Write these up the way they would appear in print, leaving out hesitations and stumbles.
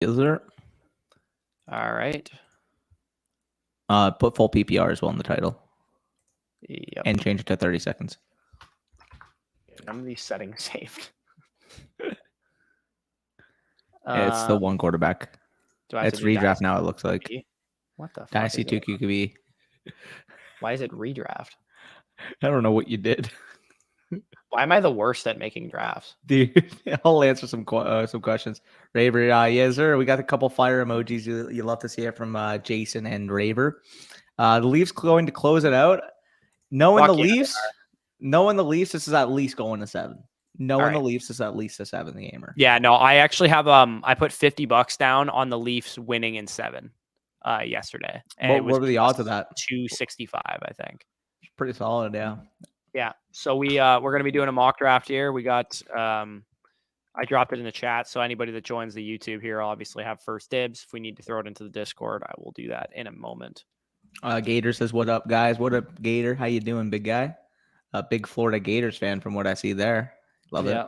Is there? All right. Put full PPR as well in the title. Yep. And change it to 30 seconds. None of these settings saved. It's the one quarterback. It's redraft now, it looks like. What the fuck? Dynasty 2 QQB. Why is it redraft? I don't know what you did. Why am I the worst at making drafts? Dude, I'll answer some questions. Raver, yes, sir. We got a couple fire emojis. You love to see it from Jason and Raver. The Leafs going to close it out. Knowing the Leafs, this is at least going to 7. The Leafs is at least a 7 gamer. Yeah, no, I actually have I put $50 down on the Leafs winning in 7 yesterday. And what were the odds of that? 265, I think. Pretty solid, yeah. Yeah. So we're going to be doing a mock draft here. We got I dropped it in the chat, so anybody that joins the YouTube here obviously have first dibs. If we need to throw it into the Discord, I will do that in a moment. Gator says, "What up, guys? What up, Gator? How you doing, big guy? A big Florida Gators fan from what I see there. Love it.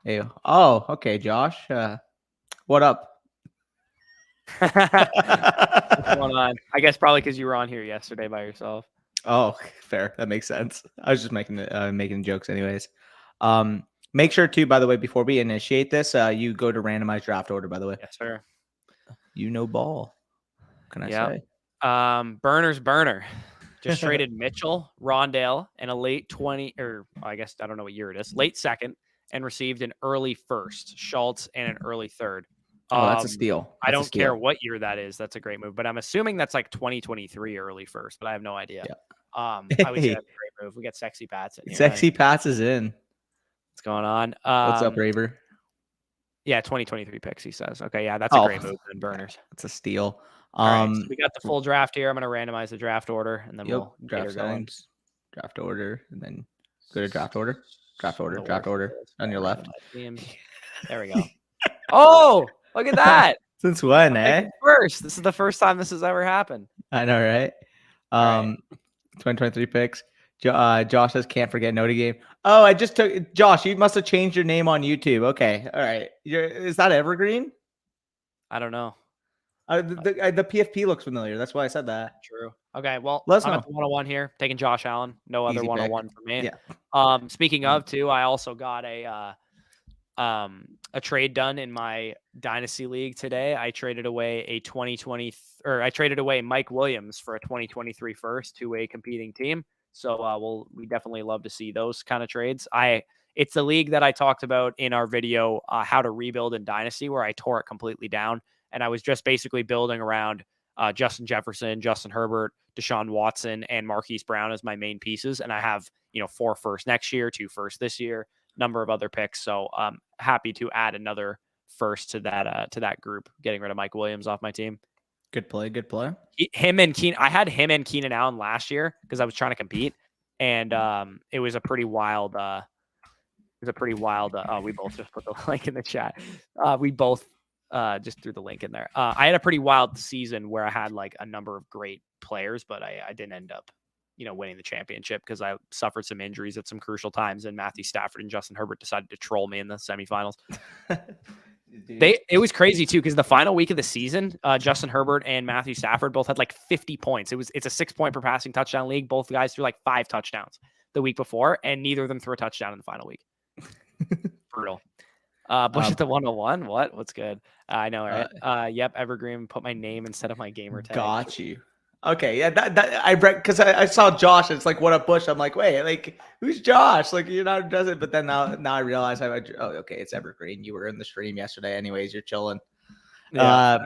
Hey, oh, okay, Josh. What up? What's going on? I guess probably because you were on here yesterday by yourself. Oh, fair. That makes sense. I was just making jokes anyways. Make sure to, by the way, before we initiate this, you go to randomized draft order, by the way. Yes, sir. You know ball. What can I say? Burner's burner. Just traded Mitchell, Rondale, and a late 20, or I guess I don't know what year it is, late second, and received an early first, Schultz, and an early third. Oh, that's a steal. I don't care what year that is. That's a great move, but I'm assuming that's like 2023 early first, but I have no idea. Yeah. I would say that's a great move. We got Sexy Pats in here. Sexy Pats is in. What's going on? What's up, Raver? Yeah, 2023 picks, he says. Okay, yeah, that's a great move in Burners. It's a steal. All right, so we got the full draft here. I'm going to randomize the draft order, and then we'll draft settings, draft order, and then go to draft order. Draft order on your left. There we go. Oh, look at that. Since when, eh? First. This is the first time this has ever happened. I know, right? 2023 picks. Josh says, can't forget Noti Game. Oh, I just took Josh. You must have changed your name on YouTube. Okay, all right. Is that Evergreen? I don't know. The PFP looks familiar. That's why I said that. True. Okay, well, I'm at the 101 here, taking Josh Allen. No other 101 for me. Yeah. Speaking of, too, I also got a trade done in my Dynasty League today. I traded away I traded away Mike Williams for a 2023 first to a competing team. So we definitely love to see those kind of trades. It's the league that I talked about in our video, how to rebuild in Dynasty, where I tore it completely down. And I was just basically building around Justin Jefferson, Justin Herbert, Deshaun Watson, and Marquise Brown as my main pieces. And I have, 4 firsts next year, 2 firsts this year, number of other picks. So I'm happy to add another first to that group, getting rid of Mike Williams off my team. Good play. Him and Keenan. I had him and Keenan Allen last year because I was trying to compete, and it was a pretty wild. Oh, we both just put the link in the chat. We both just threw the link in there. I had a pretty wild season where I had like a number of great players, but I didn't end up, winning the championship because I suffered some injuries at some crucial times, and Matthew Stafford and Justin Herbert decided to troll me in the semifinals. It was crazy too, because the final week of the season, Justin Herbert and Matthew Stafford both had like 50 points. It's a 6-point per passing touchdown league. Both guys threw like 5 touchdowns the week before, and neither of them threw a touchdown in the final week. Brutal. Bush at the 101. What's good? I know, right? Yep. Evergreen. Put my name instead of my gamer tag. Got you. Okay, yeah, that I read because I saw Josh. It's like, what up, Bush? I'm like, wait, like who's Josh? Like does it? But then now I realize okay, it's Evergreen. You were in the stream yesterday, anyways. You're chilling. Yeah,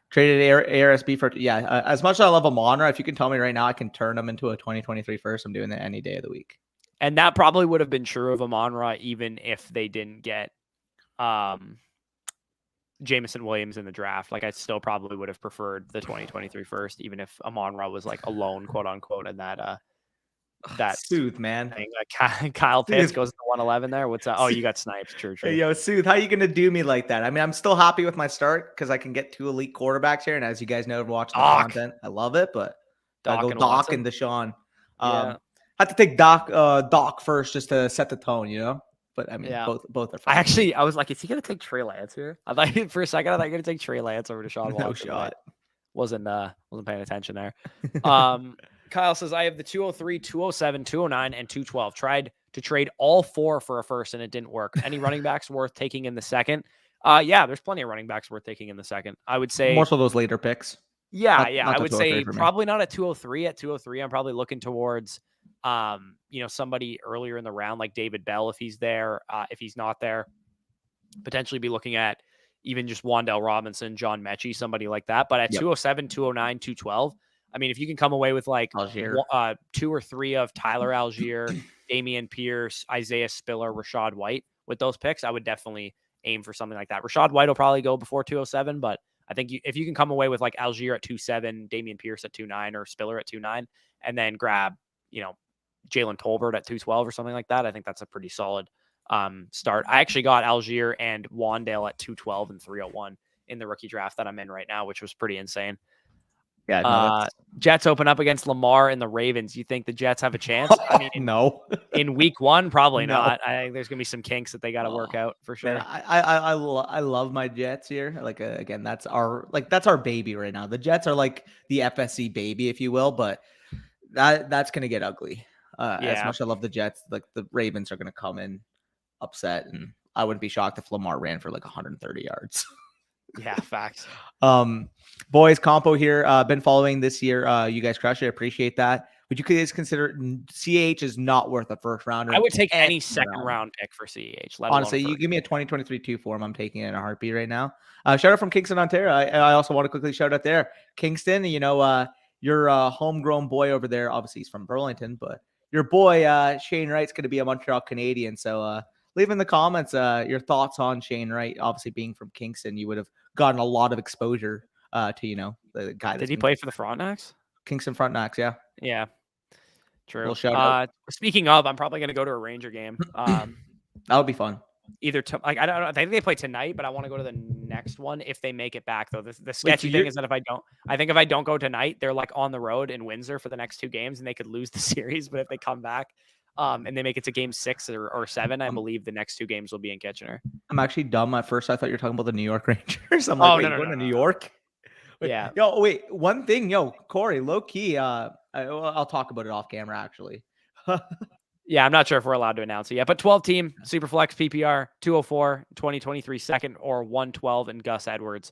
traded ARSB for as much as I love Amonra, if you can tell me right now, I can turn them into a 2023 first. I'm doing that any day of the week. And that probably would have been true of Amonra even if they didn't get Jameson Williams in the draft. Like I still probably would have preferred the 2023 first, even if Amon-Ra was like alone, quote unquote, and that Sooth, man. Thing. Like Kyle Pitts goes to 111 there. What's that? Oh, you got sniped. True. Hey, yo, Sooth, how you gonna do me like that? I mean, I'm still happy with my start because I can get 2 elite quarterbacks here, and as you guys know, watching the content, I love it. But Doc and Deshaun. Had to take Doc first just to set the tone, But I mean, Yeah. both are fine. I was like, is he gonna take Trey Lance here? I thought for a second, I thought you were gonna take Trey Lance over to Sean Watson. No shot. Wasn't paying attention there. Kyle says, I have the 203, 207, 209, and 212. Tried to trade all four for a first, and it didn't work. Any running backs worth taking in the second? Yeah, there's plenty of running backs worth taking in the second. I would say more so those later picks. Yeah, Not I the would 203 say for me. probably not at 203. At 203, I'm probably looking towards, somebody earlier in the round like David Bell if he's there. If he's not there, potentially be looking at even just Wan'Dale Robinson, John Mechie, somebody like that. But at 207, 209, 212, I mean, if you can come away with like Algier. 2 or 3 of Tyler Algier, Damian Pierce, Isaiah Spiller, Rashad White with those picks, I would definitely aim for something like that. Rashad White will probably go before 207, but I think if you can come away with like Algier at 2.7, Damian Pierce at 2.9, or Spiller at 2.9, and then grab, Jalen Tolbert at 2.12 or something like that, I think that's a pretty solid start. I actually got Algier and Wan'Dale at 2.12 and 3.01 in the rookie draft that I'm in right now, which was pretty insane. Yeah, no, Jets open up against Lamar and the Ravens. You think the Jets have a chance? I mean, no. In week 1, probably No. not. I think there's gonna be some kinks that they got to work out for sure. Man, I love my Jets here. Like again, that's our baby right now. The Jets are like the FSC baby, if you will, but that's gonna get ugly. As much as I love the Jets, like the Ravens are gonna come in upset, and I wouldn't be shocked if Lamar ran for like 130 yards. Yeah, facts. Boys, compo here. Been following this year. You guys crush it. Appreciate that. Would you guys consider CH is not worth a first rounder? I would take any second round pick for CH. Honestly, you give me a 2023 2 form, I'm taking it in a heartbeat right now. Shout out from Kingston, Ontario. I also want to quickly shout out there, Kingston. Your homegrown boy over there. Obviously, he's from Burlington, but your boy Shane Wright's going to be a Montreal Canadian. So leave in the comments your thoughts on Shane Wright. Obviously, being from Kingston, you would have gotten a lot of exposure to the guy. Did he play for the Frontenacs? Kingston Frontenacs, yeah. Yeah. True. We'll shout out. Speaking of, I'm probably going to go to a Ranger game. That would be fun. I don't know. I think they play tonight, but I want to go to the next one if they make it back. Though the sketchy thing is that if I don't go tonight, they're like on the road in Windsor for the next 2 games, and they could lose the series. But if they come back, and they make it to game 6 or 7, I believe the next 2 games will be in Kitchener. I'm actually dumb. At first, I thought you were talking about the New York Rangers. I'm like, going to New York? Wait, yeah. Wait. One thing, Corey, low key. I'll talk about it off camera, actually. Yeah, I'm not sure if we're allowed to announce it yet, but 12 team Superflex PPR 204 2023 second or 112 and Gus Edwards.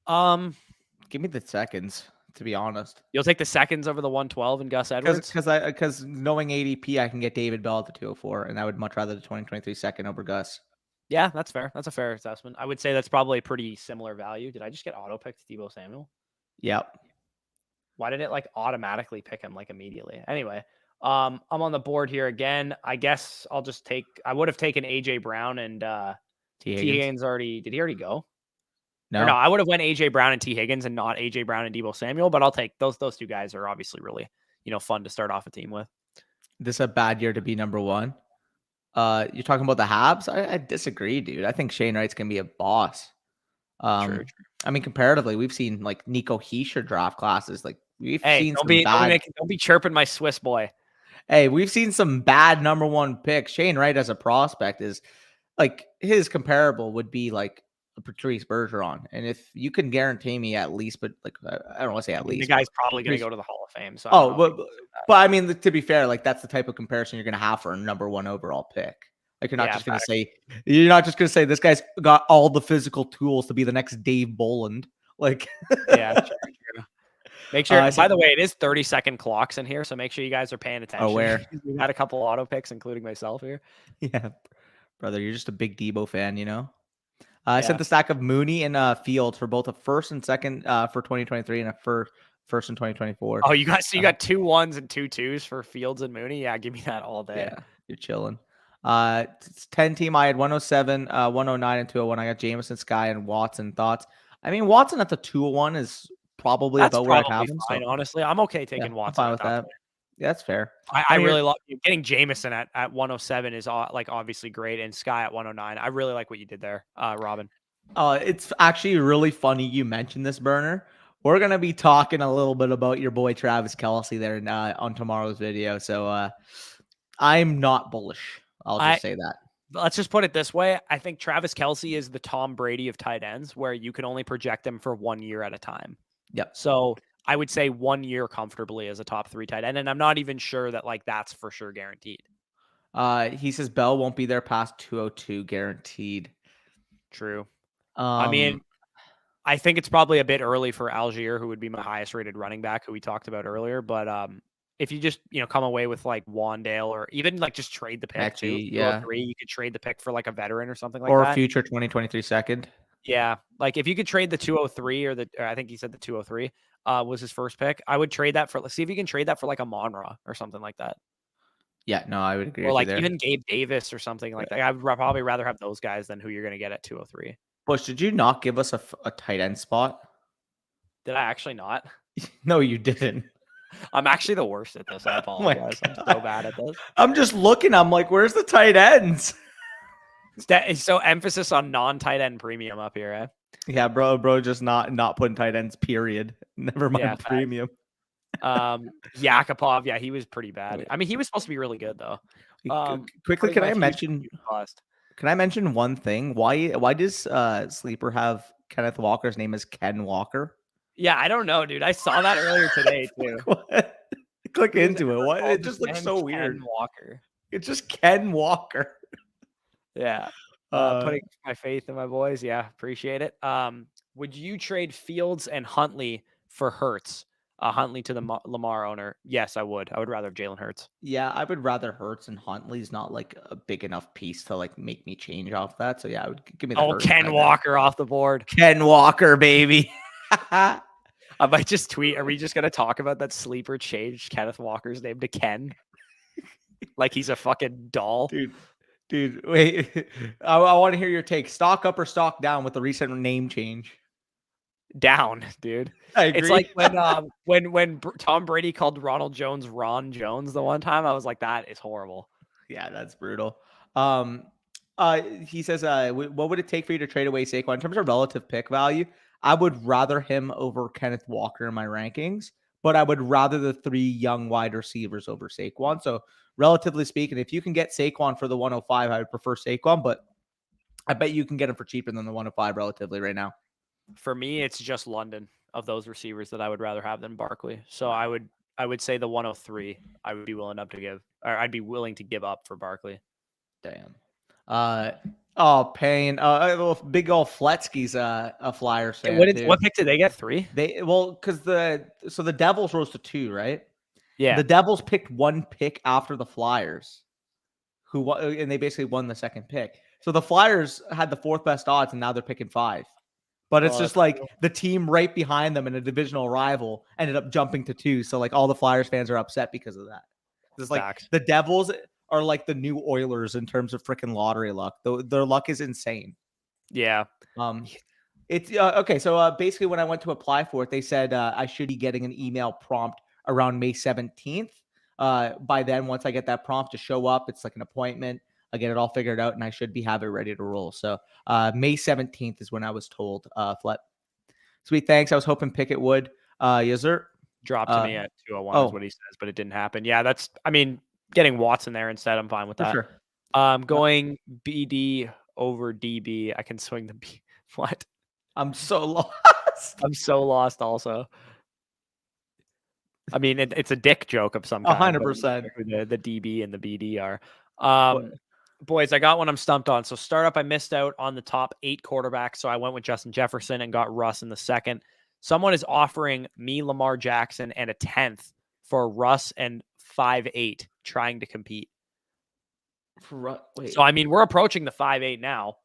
Give me the seconds, to be honest. You'll take the seconds over the 112 and Gus Edwards? Because knowing ADP, I can get David Bell at the 204, and I would much rather the 2023 second over Gus. Yeah, that's fair. That's a fair assessment. I would say that's probably a pretty similar value. Did I just get auto picked Deebo Samuel? Yep. Why did it like automatically pick him like immediately? Anyway, I'm on the board here again. I guess I would have taken AJ Brown and T. Higgins already. Did he already go? No, I would have went AJ Brown and T. Higgins and not AJ Brown and Deebo Samuel, but I'll take those 2 guys are obviously really, fun to start off a team with. This is a bad year to be number 1. You're talking about the Habs? I disagree, dude. I think Shane Wright's gonna be a boss. True. I mean, comparatively, we've seen like Nico Hischier draft classes. Like we've seen don't be chirping my Swiss boy. Hey, we've seen some bad number 1 picks. Shane Wright as a prospect is like his comparable would be like a Patrice Bergeron. And if you can guarantee me at least, but like I don't want to say at least. The guy's probably going to go to the Hall of Fame. So but I mean, to be fair, like that's the type of comparison you're going to have for a number 1 overall pick. Like you're not just going to say this guy's got all the physical tools to be the next Dave Bolland. Like, yeah. True. Make sure, by the way, it is 30-second clocks in here, so make sure you guys are paying attention. Aware. We've had a couple auto picks, including myself here. Yeah, brother, you're just a big Debo fan, I sent the stack of Mooney and Fields for both a first and second for 2023 and a first in 2024. Oh, you got 2 1s and 2 2s for Fields and Mooney? Yeah, give me that all day. Yeah, you're chilling. 10 team, I had 107, 109, and 201. I got Jameson, Sky, and Watson. Thoughts? I mean, Watson at the 201 is probably about where I have him. Fine, honestly, I'm okay taking Watson. I'm fine with that. Yeah, that's fair. I really love getting Jameson at 107 is like obviously great, and Sky at 109. I really like what you did there, Robin. It's actually really funny you mentioned this, Burner. We're gonna be talking a little bit about your boy Travis Kelce there on tomorrow's video. So I'm not bullish. I'll just say that. let's just put it this way. I think Travis Kelce is the Tom Brady of tight ends, where you can only project them for 1 year at a time. Yep. So I would say 1 year comfortably as a top 3 tight end. And I'm not even sure that like that's for sure guaranteed. He says Bell won't be there past 202 guaranteed. True. I mean, I think it's probably a bit early for Algier, who would be my highest rated running back, who we talked about earlier. But if you just, come away with like Wandale, or even like just trade the pick too, yeah, you could trade the pick for like a veteran or something like or that. Or future 2023 second. Yeah. Like if you could trade the 203 or I think he said the 203 was his first pick, I would trade that for, see if you can trade that for like a Monra or something like that. Yeah, no, I would agree. Or with like you there. even Gabe Davis or something like that. I would probably rather have those guys than who you're going to get at 203. Bush, did you not give us a tight end spot? Did I actually not? No, you didn't. I'm actually the worst at this. I apologize. I'm so bad at this. I'm just looking. I'm like, where's the tight ends? So emphasis on non-tight end premium up here, eh? Yeah, bro, just not putting tight ends, period. Never mind premium. Yakupov, yeah, he was pretty bad. I mean, he was supposed to be really good though. Quickly, can I mention one thing? Why does Sleeper have Kenneth Walker's name as Ken Walker? Yeah, I don't know, dude. I saw that earlier today too. Click into it. What? It just looks so weird. Ken Walker. It's just Ken Walker. Yeah. Putting my faith in my boys. Yeah, appreciate it. Would you trade Fields and Huntley for Hurts? Huntley to the Lamar owner. Yes, I would. I would rather have Jalen Hurts. Yeah, I would rather Hurts, and Huntley's not like a big enough piece to like make me change off that. So yeah, I would give me the Hurts Ken Walker off the board. Ken Walker, baby. I might just tweet. Are we just gonna talk about that Sleeper changed Kenneth Walker's name to Ken? Like he's a fucking doll, dude. Wait, I want to hear your take. Stock up or stock down with the recent name change? Down, dude. I agree. It's like when Tom Brady called Ronald Jones Ron Jones the one time. I was like, that is horrible. Yeah, that's brutal. He says, what would it take for you to trade away Saquon in terms of relative pick value? I would rather him over Kenneth Walker in my rankings, but I would rather the 3 young wide receivers over Saquon. So relatively speaking, if you can get Saquon for the 105, I would prefer Saquon, but I bet you can get him for cheaper than the 105 relatively right now. For me, it's just London of those receivers that I would rather have than Barkley. So I would say the 103 I would be willing I'd be willing to give up for Barkley. Damn. Payne. Big old Fletsky's a Flyers fan. What pick did they get? 3? Because the Devils rose to 2, right? Yeah. The Devils picked 1 pick after the Flyers, and they basically won the second pick. So the Flyers had the 4th best odds, and now they're picking 5. But it's just like the team right behind them in a divisional rival ended up jumping to 2. So like all the Flyers fans are upset because of that. It's like the Devils are like the new Oilers in terms of freaking lottery luck. Their luck is insane. Yeah. It's okay. So basically when I went to apply for it, they said I should be getting an email prompt around May 17th. By then, once I get that prompt to show up, it's like an appointment. I get it all figured out, and I should have it ready to roll. So May 17th is when I was told. Flip. Sweet, thanks. I was hoping Pickett would. Yes, sir. Dropped to me at 201 is what he says, but it didn't happen. Yeah, getting Watson there instead. I'm fine with that. For sure. Going BD over DB. I can swing the B. What? I'm so lost. I'm so lost also. I mean, it's a dick joke of some kind. 100%. The DB and the BD are. Boys, I got one I'm stumped on. So startup, I missed out on the top 8 quarterbacks. So I went with Justin Jefferson and got Russ in the second. Someone is offering me Lamar Jackson and a 10th for Russ and 5'8", trying to compete. Wait. So, I mean, we're approaching the 5'8" now.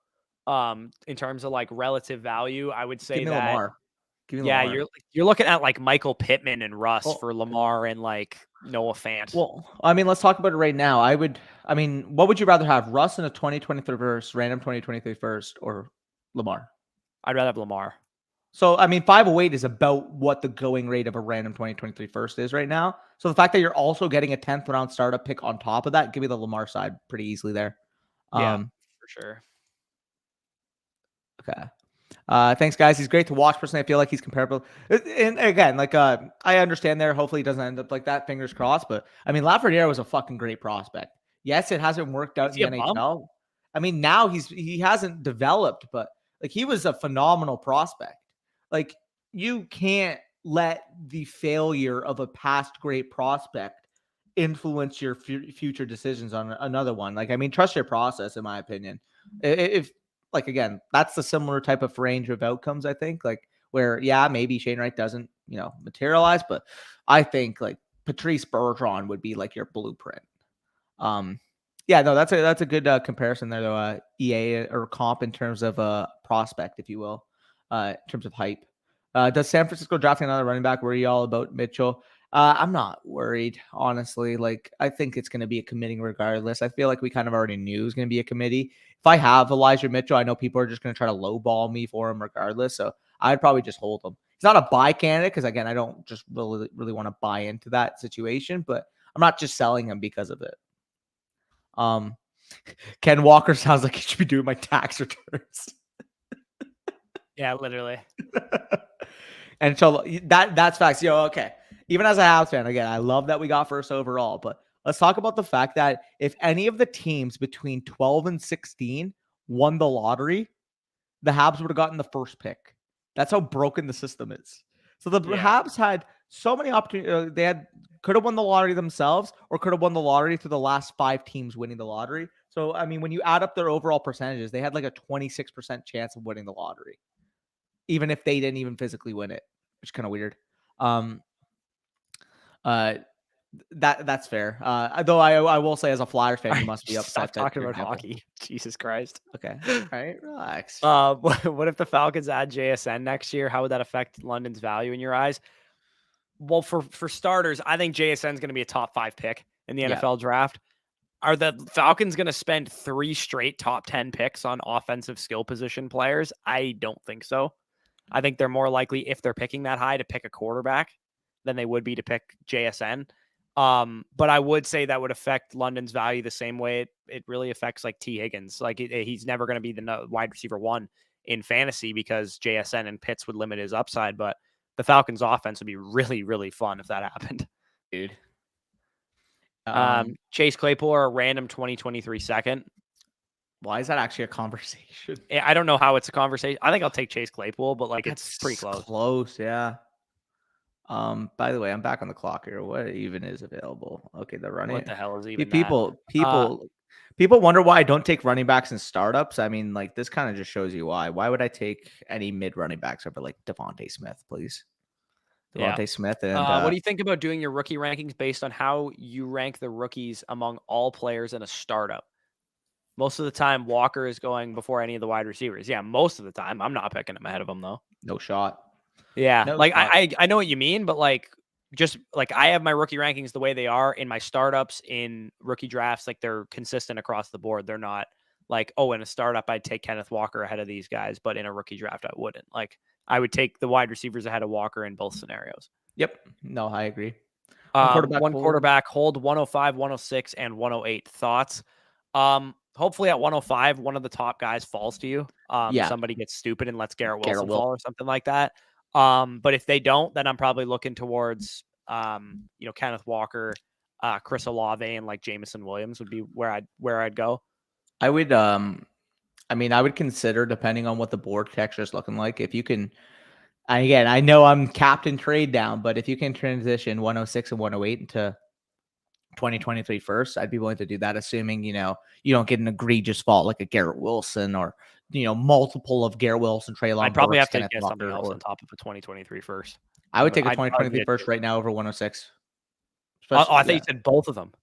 In terms of like relative value, I would say that Lamar. Yeah, you're looking at like Michael Pittman and Russ for Lamar and like Noah Fant. Well, I mean, let's talk about it right now. What would you rather have, Russ in a 2023 first, random 2023 first, or Lamar? I'd rather have Lamar. So, I mean, 508 is about what the going rate of a random 2023 first is right now. So the fact that you're also getting a 10th round startup pick on top of that, give me the Lamar side pretty easily there. Yeah, for sure. Okay. Thanks, guys. He's great to watch. Personally, I feel like he's comparable. And again, like I understand there. Hopefully, he doesn't end up like that. Fingers crossed. But I mean, Lafreniere was a fucking great prospect. Yes, it hasn't worked out in the NHL. I mean, now he hasn't developed, but like he was a phenomenal prospect. Like you can't let the failure of a past great prospect influence your future decisions on another one. Like, I mean, trust your process, in my opinion. If like, again, that's the similar type of range of outcomes, I think, like where, yeah, maybe Shane Wright doesn't, materialize, but I think like Patrice Bergeron would be like your blueprint. Yeah, no, that's a good comparison there, though. EA or comp in terms of prospect, if you will, in terms of hype. Does San Francisco drafting another running back worry you all about Mitchell? I'm not worried, honestly. Like, I think it's going to be a committing regardless. I feel like we kind of already knew it was going to be a committee. If I have Elijah Mitchell, I know people are just going to try to lowball me for him regardless. So I'd probably just hold him. He's not a buy candidate because, again, I don't just really want to buy into that situation, but I'm not just selling him because of it. Ken Walker sounds like he should be doing my tax returns. Yeah, literally. And so that's facts. Okay. Even as a Habs fan, again, I love that we got first overall, but let's talk about the fact that if any of the teams between 12 and 16 won the lottery, the Habs would have gotten the first pick. That's how broken the system is. So the Habs had so many opportunities. They could have won the lottery themselves or could have won the lottery through the last 5 teams winning the lottery. So, I mean, when you add up their overall percentages, they had like a 26% chance of winning the lottery, even if they didn't even physically win it, which is kind of weird. That's fair. Though I will say, as a Flyers fan, you must be upset. Stop talking about hockey. Jesus Christ. Okay. All right. Relax. What if the Falcons add JSN next year? How would that affect London's value in your eyes? Well, for starters, I think JSN is going to be a top 5 pick in the NFL draft. Are the Falcons going to spend 3 straight top 10 picks on offensive skill position players? I don't think so. I think they're more likely, if they're picking that high, to pick a quarterback than they would be to pick JSN. But I would say that would affect London's value the same way it really affects like T. Higgins. Like he's never going to be the wide receiver 1 in fantasy because JSN and Pitts would limit his upside. But the Falcons offense would be really, really fun if that happened. Dude. Chase Claypool or a random 2023 second. Why is that actually a conversation? I don't know how it's a conversation. I think I'll take Chase Claypool, but like it's pretty close. Close, yeah. By the way, I'm back on the clock here. What even is available? Okay, the running. What the hell is even people wonder why I don't take running backs in startups. I mean, like this kind of just shows you why. Why would I take any mid running backs over like Devontae Smith, please? Devontae Smith. And what do you think about doing your rookie rankings based on how you rank the rookies among all players in a startup? Most of the time, Walker is going before any of the wide receivers. Yeah, most of the time. I'm not picking him ahead of him, though. No shot. Yeah, no like shot. I know what you mean, but like just like I have my rookie rankings the way they are in my startups, in rookie drafts. Like they're consistent across the board. They're not like, oh, in a startup, I'd take Kenneth Walker ahead of these guys, but in a rookie draft, I wouldn't. Like I would take the wide receivers ahead of Walker in both scenarios. Yep. No, I agree. One quarterback hold 105, 106, and 108. Thoughts? Hopefully at 105, one of the top guys falls to you. Somebody gets stupid and lets Garrett Wilson fall or something like that. But if they don't, then I'm probably looking towards, Kenneth Walker, Chris Olave, and like Jameson Williams would be where I'd go. I would, I would consider, depending on what the board texture is looking like, if you can. Again, I know I'm captain trade down, but if you can transition 106 and 108 into 2023 first, I'd be willing to do that, assuming, you don't get an egregious fault like a Garrett Wilson or, multiple of Garrett Wilson, Treylon. I'd probably have to get something else on top of a 2023 first. I would take a 2023 first right now over 106. I thought you said both of them.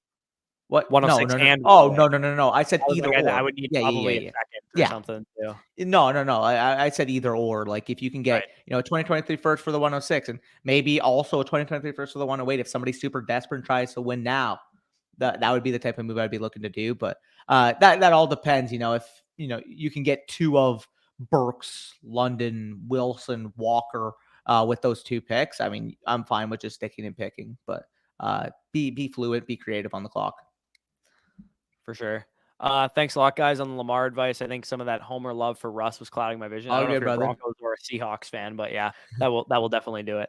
What? 106 no. and no. I said either or. I would need probably a second or something too. No. I said either or. Like if you can get, a 2023 first for the 106 and maybe also a 2023 first for the 108 if somebody's super desperate and tries to win now, that would be the type of move I'd be looking to do. But that all depends, if you can get 2 of Burks, London, Wilson, Walker with those 2 picks. I mean, I'm fine with just sticking and picking, but be fluid, be creative on the clock. For sure. Thanks a lot, guys, on the Lamar advice. I think some of that homer love for Russ was clouding my vision. I don't know if you're a Broncos or a Seahawks fan, but yeah, that will definitely do it.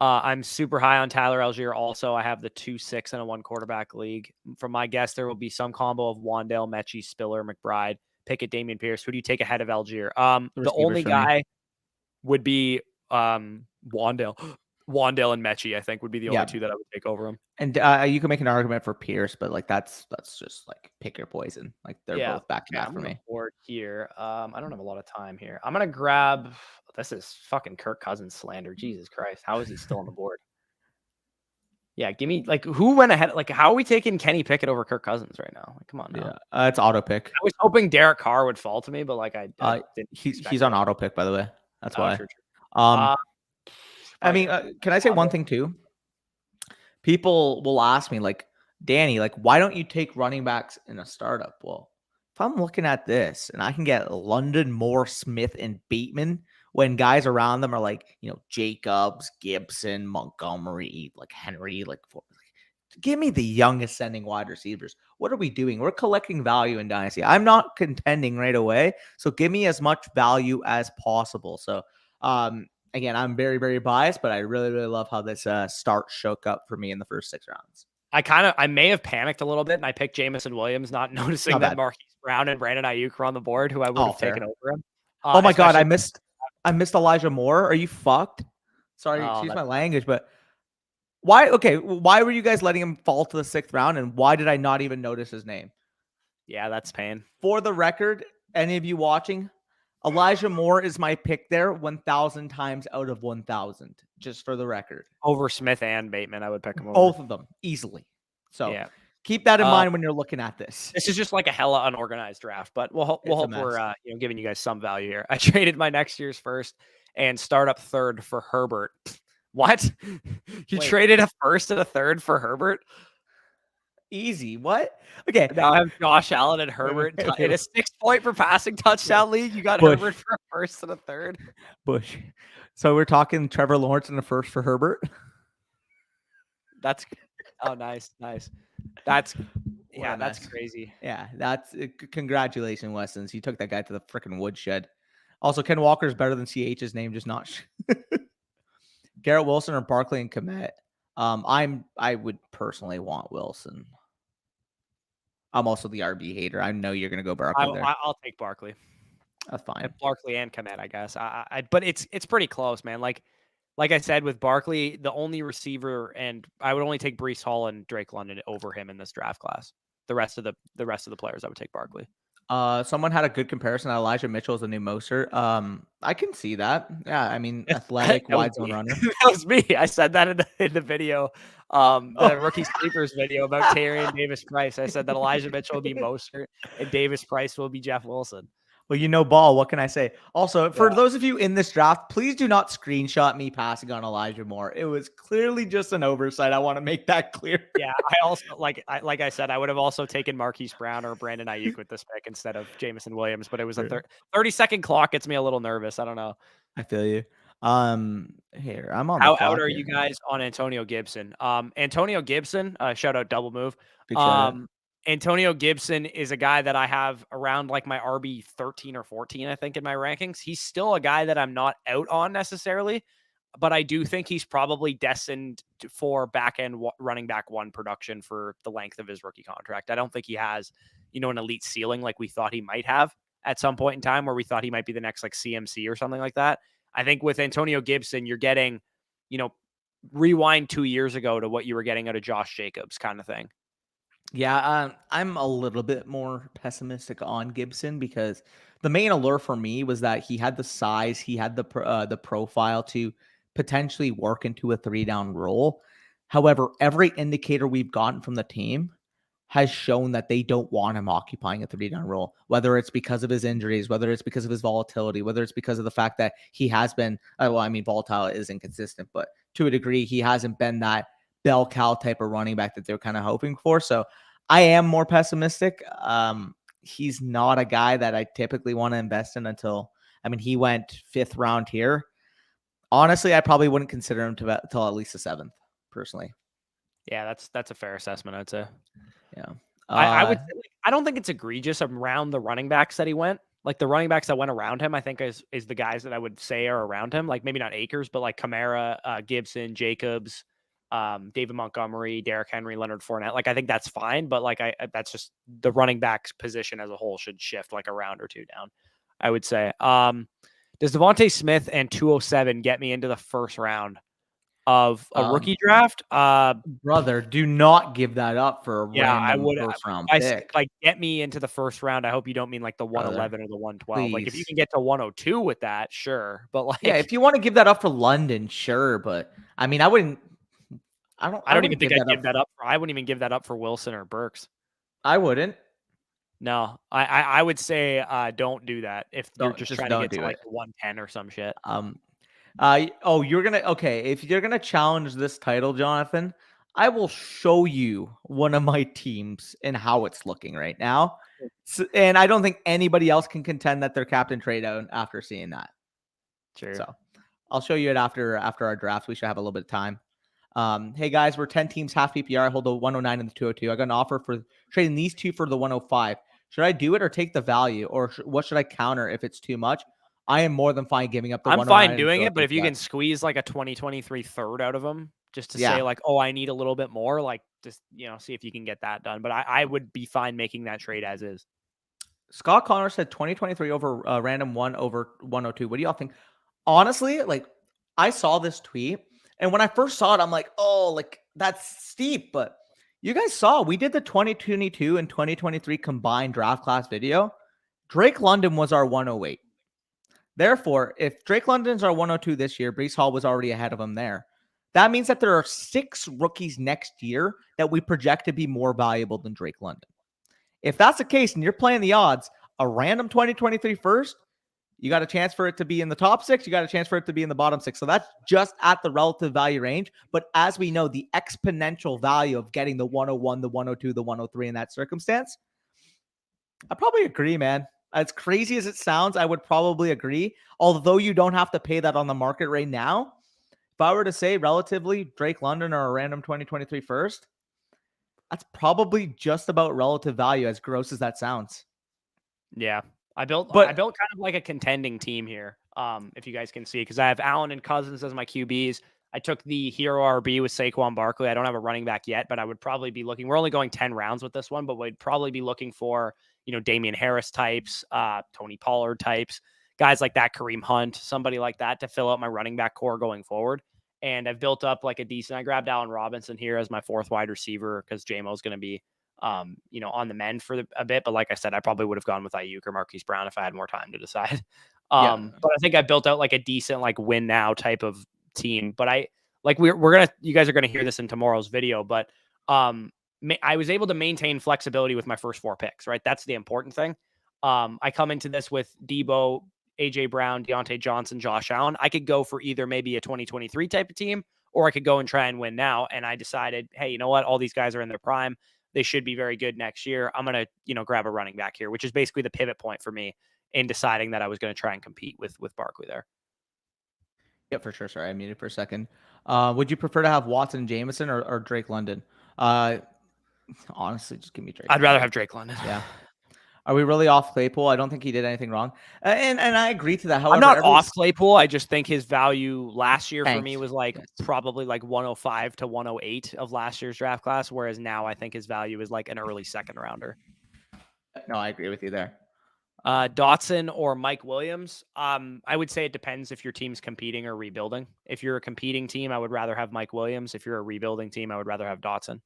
I'm super high on Tyler Algier. Also, I have the 2, 6, and a 1 quarterback league. From my guess, there will be some combo of Wandale, Mechie, Spiller, McBride, Pickett, Dameon Pierce. Who do you take ahead of Algier? The Receivers only for me. guy would be Wandale. Wandale and Mechie, I think, would be the only two that I would take over him. And you can make an argument for Pierce, but like that's just like pick your poison. Like they're both back to back for me. Board here. I don't have a lot of time here. I'm gonna grab. This is fucking Kirk Cousins slander. Jesus Christ, how is he still on the board? Yeah, give me like who went ahead. Like, how are we taking Kenny Pickett over Kirk Cousins right now? Like, come on now. Yeah, it's auto pick. I was hoping Derek Carr would fall to me, but like I didn't. He's on auto pick, by the way. That's why. True. I mean, can I say one thing too? People will ask me, like, Danny, like, why don't you take running backs in a startup? Well, if I'm looking at this and I can get London, Moore, Smith, and Bateman when guys around them are like, Jacobs, Gibson, Montgomery, like Henry, like, give me the young ascending wide receivers. What are we doing? We're collecting value in Dynasty. I'm not contending right away. So give me as much value as possible. So, again, I'm very, very biased, but I really, really love how this start shook up for me in the first 6 rounds. I may have panicked a little bit, and I picked Jameson Williams, not noticing that Marquise Brown and Brandon Ayuk were on the board, who I would have taken over him. Oh my God, I missed Elijah Moore. Are you fucked? Sorry, excuse my language, but why? Okay, why were you guys letting him fall to the 6th round, and why did I not even notice his name? Yeah, that's pain. For the record, any of you watching, Elijah Moore is my pick there 1,000 times out of 1,000, just for the record. Over Smith and Bateman, I would pick him over. Both of them, easily. So keep that in mind when you're looking at this. This is just like a hella unorganized draft, but we'll hope we're giving you guys some value here. I traded my next year's first and startup 3rd for Herbert. What? You traded a 1st and a 3rd for Herbert? Easy. What? Okay. Now I have Josh Allen and Herbert in a 6-point per passing touchdown league. You got Herbert for a 1st and a 3rd. Bush. So we're talking Trevor Lawrence in the 1st for Herbert. That's nice. That's crazy. Yeah, that's congratulations, Weston. You took that guy to the freaking woodshed. Also, Ken Walker's better than CH's name, just not Garrett Wilson or Barkley and Kmet. I would personally want Wilson. I'm also the RB hater. I know you're gonna go Barkley there. I'll take Barkley. That's fine. Barkley and Kmet, I guess. But it's pretty close, man. Like I said with Barkley, the only receiver, and I would only take Breece Hall and Drake London over him in this draft class. The rest of the players, I would take Barkley. Someone had a good comparison. Elijah Mitchell is the new Mostert. I can see that. Yeah, I mean, athletic, wide zone runner. That was me. I said that in the video, the rookie sleepers video about Tyrion Davis Price. I said that Elijah Mitchell will be Mostert and Davis Price will be Jeff Wilson. Well, ball. What can I say? Also, for those of you in this draft, please do not screenshot me passing on Elijah Moore. It was clearly just an oversight. I want to make that clear. Yeah, I also like I said, I would have also taken Marquise Brown or Brandon Ayuk with this pick instead of Jameson Williams, but it was a 30-second clock. Gets me a little nervous. I don't know. I feel you. Here I'm on. How out are you guys on Antonio Gibson? Antonio Gibson, shout out Double Move. Antonio Gibson is a guy that I have around like my RB 13 or 14, I think, in my rankings. He's still a guy that I'm not out on necessarily, but I do think he's probably destined for back-end running back 1 production for the length of his rookie contract. I don't think he has, an elite ceiling like we thought he might have at some point in time, where we thought he might be the next like CMC or something like that. I think with Antonio Gibson, you're getting, rewind 2 years ago to what you were getting out of Josh Jacobs kind of thing. Yeah, I'm a little bit more pessimistic on Gibson because the main allure for me was that he had the size, he had the profile to potentially work into a 3-down role. However, every indicator we've gotten from the team has shown that they don't want him occupying a 3-down role, whether it's because of his injuries, whether it's because of his volatility, whether it's because of the fact that he has been, volatile is inconsistent, but to a degree, he hasn't been that bell cow type of running back that they're kind of hoping for. So I am more pessimistic. He's not a guy that I typically want to invest in until, he went 5th round here. Honestly, I probably wouldn't consider him until at least the 7th, personally. Yeah, that's a fair assessment, I'd say. Yeah. I would. I don't think it's egregious around the running backs that he went. Like the running backs that went around him, I think is the guys that I would say are around him. Like maybe not Akers, but like Kamara, Gibson, Jacobs, David Montgomery, Derrick Henry, Leonard Fournette. Like, I think that's fine, but like, that's just the running back position as a whole should shift like a round or two down, I would say. Does Devontae Smith and 207 get me into the first round of a rookie draft? Brother, do not give that up for a I random would. first round I pick. like, get me into the first round. I hope you don't mean like the 111 or the 112. Like, if you Please. can get to 102 with that, sure. But like, Yeah, if you want to give that up for London, sure. But I mean, I wouldn't. I don't I don't even wouldn't think give I'd that give up. that up. I wouldn't even give that up for Wilson or Burks. I wouldn't. No, I would say don't do that if you're just trying to don't get to do like it. the 110 or some shit. You're gonna okay. If you're gonna challenge this title, Jonathan, I will show you one of my teams and how it's looking right now. And I don't think anybody else can contend that they're captain trade out after seeing that. Sure. So I'll show you it after our draft. We should have a little bit of time. Hey guys, we're 10 teams, half PPR. I hold the 109 and the 202. I got an offer for trading these two for the 105. Should I do it or take the value, or what should I counter if it's too much? I am more than fine giving up the. I'm fine doing it, but if you can squeeze like a 2023 third out of them, just to say like, oh, I need a little bit more, like just see if you can get that done. But I would be fine making that trade as is. Scott Connor said 2023 over random 1 over 102. What do y'all think? Honestly, like I saw this tweet, and when I first saw it, I'm like, oh, like that's steep. But you guys saw we did the 2022 and 2023 combined draft class video. Drake London was our 108. Therefore, if Drake London's our 102 this year, Breece Hall was already ahead of him there. That means that there are 6 rookies next year that we project to be more valuable than Drake London. If that's the case and you're playing the odds, a random 2023 first, you got a chance for it to be in the top 6. You got a chance for it to be in the bottom 6. So that's just at the relative value range. But as we know, the exponential value of getting the 101, the 102, the 103 in that circumstance, I probably agree, man. As crazy as it sounds, I would probably agree. Although you don't have to pay that on the market right now. If I were to say relatively Drake London or a random 2023 first, that's probably just about relative value, as gross as that sounds. Yeah. I built kind of like a contending team here. If you guys can see, because I have Allen and Cousins as my QBs. I took the hero RB with Saquon Barkley. I don't have a running back yet, but I would probably be looking. We're only going 10 rounds with this one, but we'd probably be looking for, Damian Harris types, Tony Pollard types, guys like that, Kareem Hunt, somebody like that to fill out my running back core going forward. And I've built up like a decent. I grabbed Allen Robinson here as my 4th wide receiver because JMO's going to be, on the mend for a bit. But like I said, I probably would have gone with Ayuk or Marquise Brown if I had more time to decide. But I think I built out like a decent like win now type of team. But you guys are gonna hear this in tomorrow's video. But I was able to maintain flexibility with my first 4 picks. Right, that's the important thing. I come into this with Debo, AJ Brown, Deontay Johnson, Josh Allen. I could go for either maybe a 2023 type of team, or I could go and try and win now. And I decided, hey, you know what? All these guys are in their prime. They should be very good next year. I'm going to, grab a running back here, which is basically the pivot point for me in deciding that I was going to try and compete with Barkley there. Yeah, for sure. Sorry, I muted for a second. Would you prefer to have Watson and Jameson or Drake London? Honestly, just give me Drake. I'd rather have Drake London. Yeah. Are we really off Claypool? I don't think he did anything wrong. And I agree to that. However, I'm not off Claypool. I just think his value last year for me was probably like 105 to 108 of last year's draft class, whereas now I think his value is like an early second rounder. No, I agree with you there. Dawson or Mike Williams. I would say it depends if your team's competing or rebuilding. If you're a competing team, I would rather have Mike Williams. If you're a rebuilding team, I would rather have Dawson.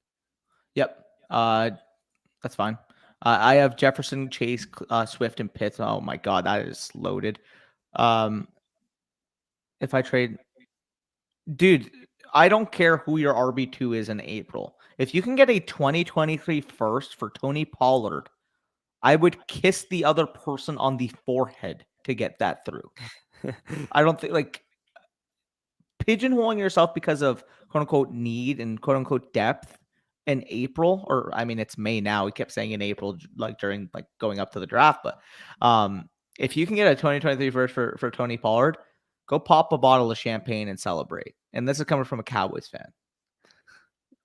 Yep. That's fine. I have Jefferson, Chase, Swift, and Pitts. Oh my God, that is loaded. If I trade, dude, I don't care who your RB2 is in April. If you can get a 2023 first for Tony Pollard, I would kiss the other person on the forehead to get that through. I don't think like pigeonholing yourself because of quote unquote need and quote unquote depth in April, or I mean, it's May now. We kept saying in April, like during like going up to the draft. But if you can get a 2023 first for Tony Pollard, go pop a bottle of champagne and celebrate. And this is coming from a Cowboys fan.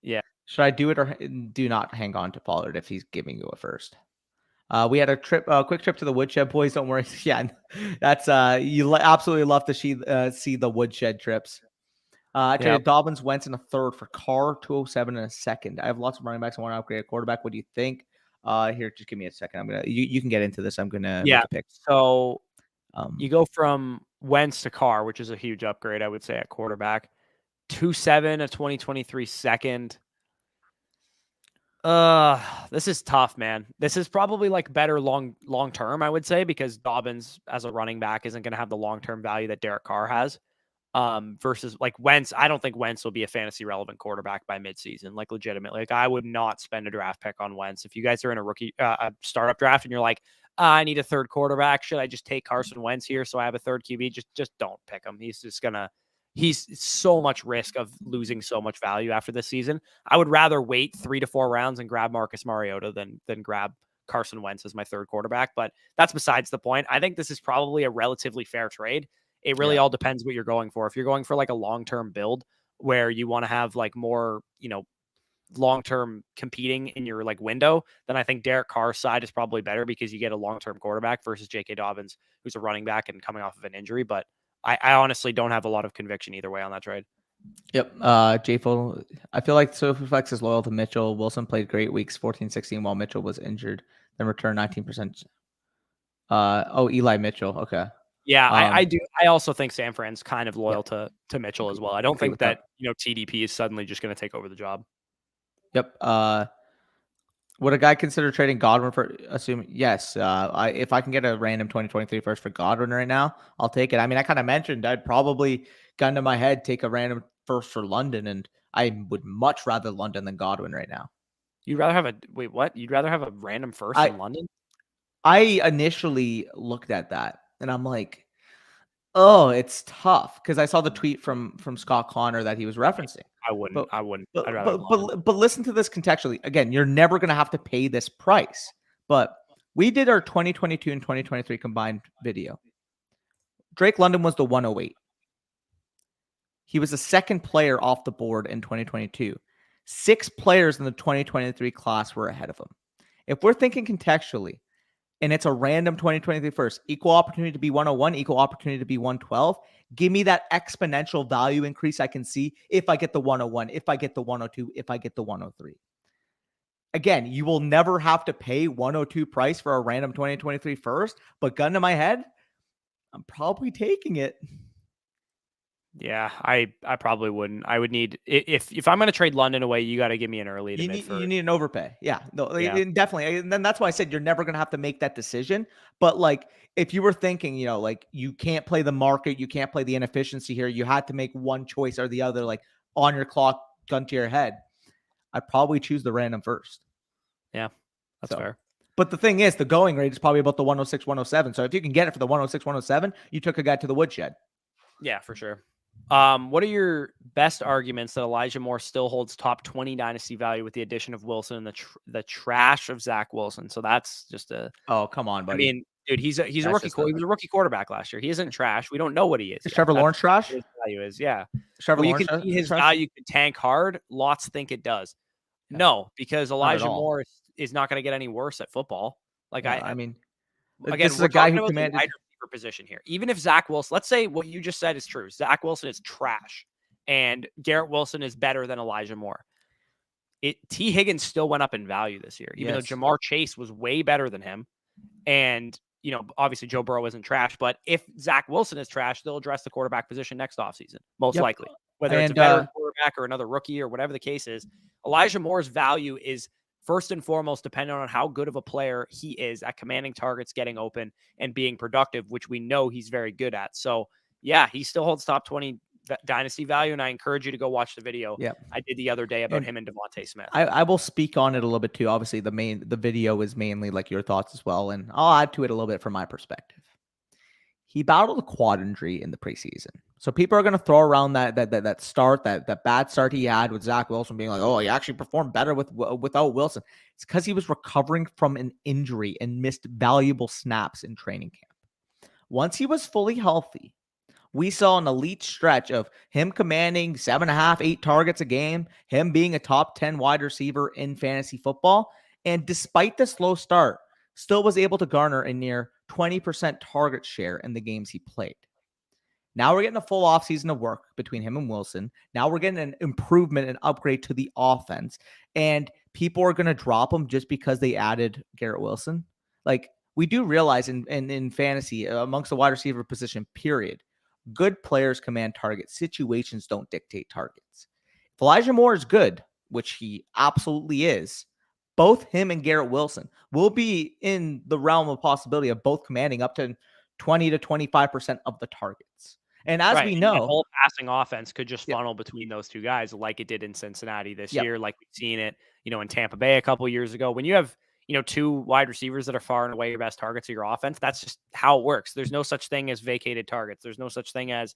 Yeah. Should I do it or do not hang on to Pollard if he's giving you a first? We had a quick trip to the woodshed, boys. Don't worry. Yeah, that's you absolutely love to see the woodshed trips. I traded Dobbins, Wentz in a third for Carr, 207 in a second. I have lots of running backs. I want to upgrade a quarterback. What do you think? Here, just give me a second. You can get into this. I'm gonna make a pick. So you go from Wentz to Carr, which is a huge upgrade, I would say, at quarterback. 2.7, a 2023 second. This is tough, man. This is probably like better long term, I would say, because Dobbins as a running back isn't going to have the long term value that Derek Carr has. Versus like Wentz, I don't think Wentz will be a fantasy relevant quarterback by midseason. Like legitimately, like I would not spend a draft pick on Wentz. If you guys are in a startup draft and you're like, I need a third quarterback, should I just take Carson Wentz here so I have a third QB? Just don't pick him. He's so much risk of losing so much value after this season. I would rather wait 3 to 4 rounds and grab Marcus Mariota than grab Carson Wentz as my third quarterback. But that's besides the point. I think this is probably a relatively fair trade. It really all depends what you're going for. If you're going for like a long-term build where you want to have like more, long-term competing in your like window, then I think Derek Carr's side is probably better because you get a long-term quarterback versus J.K. Dobbins, who's a running back and coming off of an injury. But I honestly don't have a lot of conviction either way on that trade. Yep. J-Full, I feel like Superflex is loyal to Mitchell. Wilson played great weeks 14-16 while Mitchell was injured, then returned 19%. Eli Mitchell. Okay. Yeah, I do. I also think San Fran's kind of loyal to Mitchell as well. I don't think that TDP is suddenly just going to take over the job. Yep. Would a guy consider trading Godwin for? Assuming yes. If I can get a random 2023 first for Godwin right now, I'll take it. I mean, I kind of mentioned I'd probably gun to my head take a random first for London, and I would much rather London than Godwin right now. You'd rather have what? You'd rather have a random first in London? I initially looked at that. And I'm like, oh, it's tough because I saw the tweet from Scott Connor that he was referencing. I wouldn't. But listen to this contextually. Again, you're never going to have to pay this price. But we did our 2022 and 2023 combined video. Drake London was the 108. He was the second player off the board in 2022. 6 players in the 2023 class were ahead of him. If we're thinking contextually, and it's a random 2023 first, equal opportunity to be 101, equal opportunity to be 112. Give me that exponential value increase I can see if I get the 101, if I get the 102, if I get the 103. Again, you will never have to pay 102 price for a random 2023 first, but gun to my head, I'm probably taking it. Yeah, I probably wouldn't. I would need if I'm going to trade London away, you got to give me an early. You need an overpay. Yeah, no, definitely. And then that's why I said you're never going to have to make that decision. But like, if you were thinking, like you can't play the market, you can't play the inefficiency here. You had to make one choice or the other, like on your clock, gun to your head. I'd probably choose the random first. Yeah, that's fair. But the thing is, the going rate is probably about the 106, 107. So if you can get it for the 106, 107, you took a guy to the woodshed. Yeah, for sure. What are your best arguments that Elijah Moore still holds top 20 dynasty value with the addition of Wilson and the trash of Zach Wilson? So that's just oh, come on, buddy. I mean, dude, he's a rookie. He was a rookie quarterback last year. He isn't trash. We don't know what he is. Is Trevor Lawrence trash? His value is, yeah. Trevor Lawrence, you can see his value could tank hard. Lots think it does. Yeah. No, because Elijah Moore is not going to get any worse at football. Like I mean, again, this is a guy who commanded position here. Even if Zach Wilson, let's say what you just said is true, Zach Wilson is trash and Garrett Wilson is better than Elijah Moore. T. Higgins still went up in value this year, even though Jamar Chase was way better than him. And, obviously Joe Burrow isn't trash, but if Zach Wilson is trash, they'll address the quarterback position next offseason, most likely. Whether it's a better quarterback or another rookie or whatever the case is, Elijah Moore's value is first and foremost dependent on how good of a player he is at commanding targets, getting open, and being productive, which we know he's very good at. So, yeah, he still holds top 20 dynasty value, and I encourage you to go watch the video I did the other day about him and Devontae Smith. I will speak on it a little bit too. Obviously, the video is mainly like your thoughts as well, and I'll add to it a little bit from my perspective. He battled a quad injury in the preseason. So people are going to throw around that bad start he had with Zach Wilson being like, oh, he actually performed better without Wilson. It's because he was recovering from an injury and missed valuable snaps in training camp. Once he was fully healthy, we saw an elite stretch of him commanding 7.5, 8 targets a game, him being a top 10 wide receiver in fantasy football. And despite the slow start, still was able to garner a near 20% target share in the games he played. Now we're getting a full offseason of work between him and Wilson. Now we're getting an improvement and upgrade to the offense. And people are going to drop him just because they added Garrett Wilson. Like, we do realize in fantasy, amongst the wide receiver position, period, good players command targets. Situations don't dictate targets. If Elijah Moore is good, which he absolutely is, both him and Garrett Wilson will be in the realm of possibility of both commanding up to 20 to 25% of the targets. And as we know, the whole passing offense could just funnel between those two guys like it did in Cincinnati this year, like we've seen it, in Tampa Bay a couple years ago. When you have, two wide receivers that are far and away your best targets of your offense, that's just how it works. There's no such thing as vacated targets. There's no such thing as,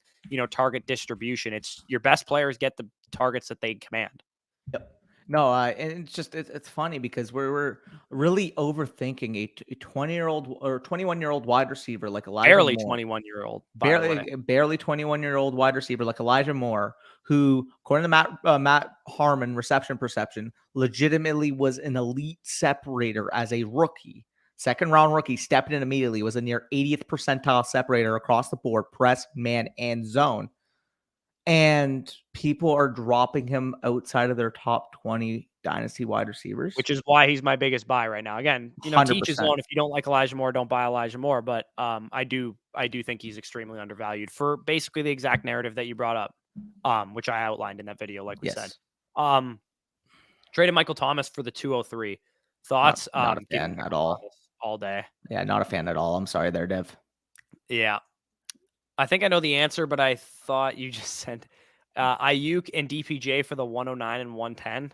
target distribution. It's your best players get the targets that they command. Yep. No, and it's funny because we're really overthinking a 20-year-old or 21-year-old wide receiver like Elijah Barely Moore. 21-year-old. Barely 21-year-old wide receiver like Elijah Moore, who, according to Matt Harmon, reception perception, legitimately was an elite separator as a rookie. Second-round rookie, stepped in immediately, was a near 80th percentile separator across the board, press, man, and zone. And people are dropping him outside of their top 20 dynasty wide receivers. Which is why he's my biggest buy right now. Again, teach his own. If you don't like Elijah Moore, don't buy Elijah Moore. But I do think he's extremely undervalued for basically the exact narrative that you brought up, which I outlined in that video, like we said. Traded Michael Thomas for the 203. Thoughts? Not a fan at all. All day. Yeah, not a fan at all. I'm sorry there, Dev. Yeah. I think I know the answer, but I thought you just sent Ayuk and DPJ for the 109 and 110.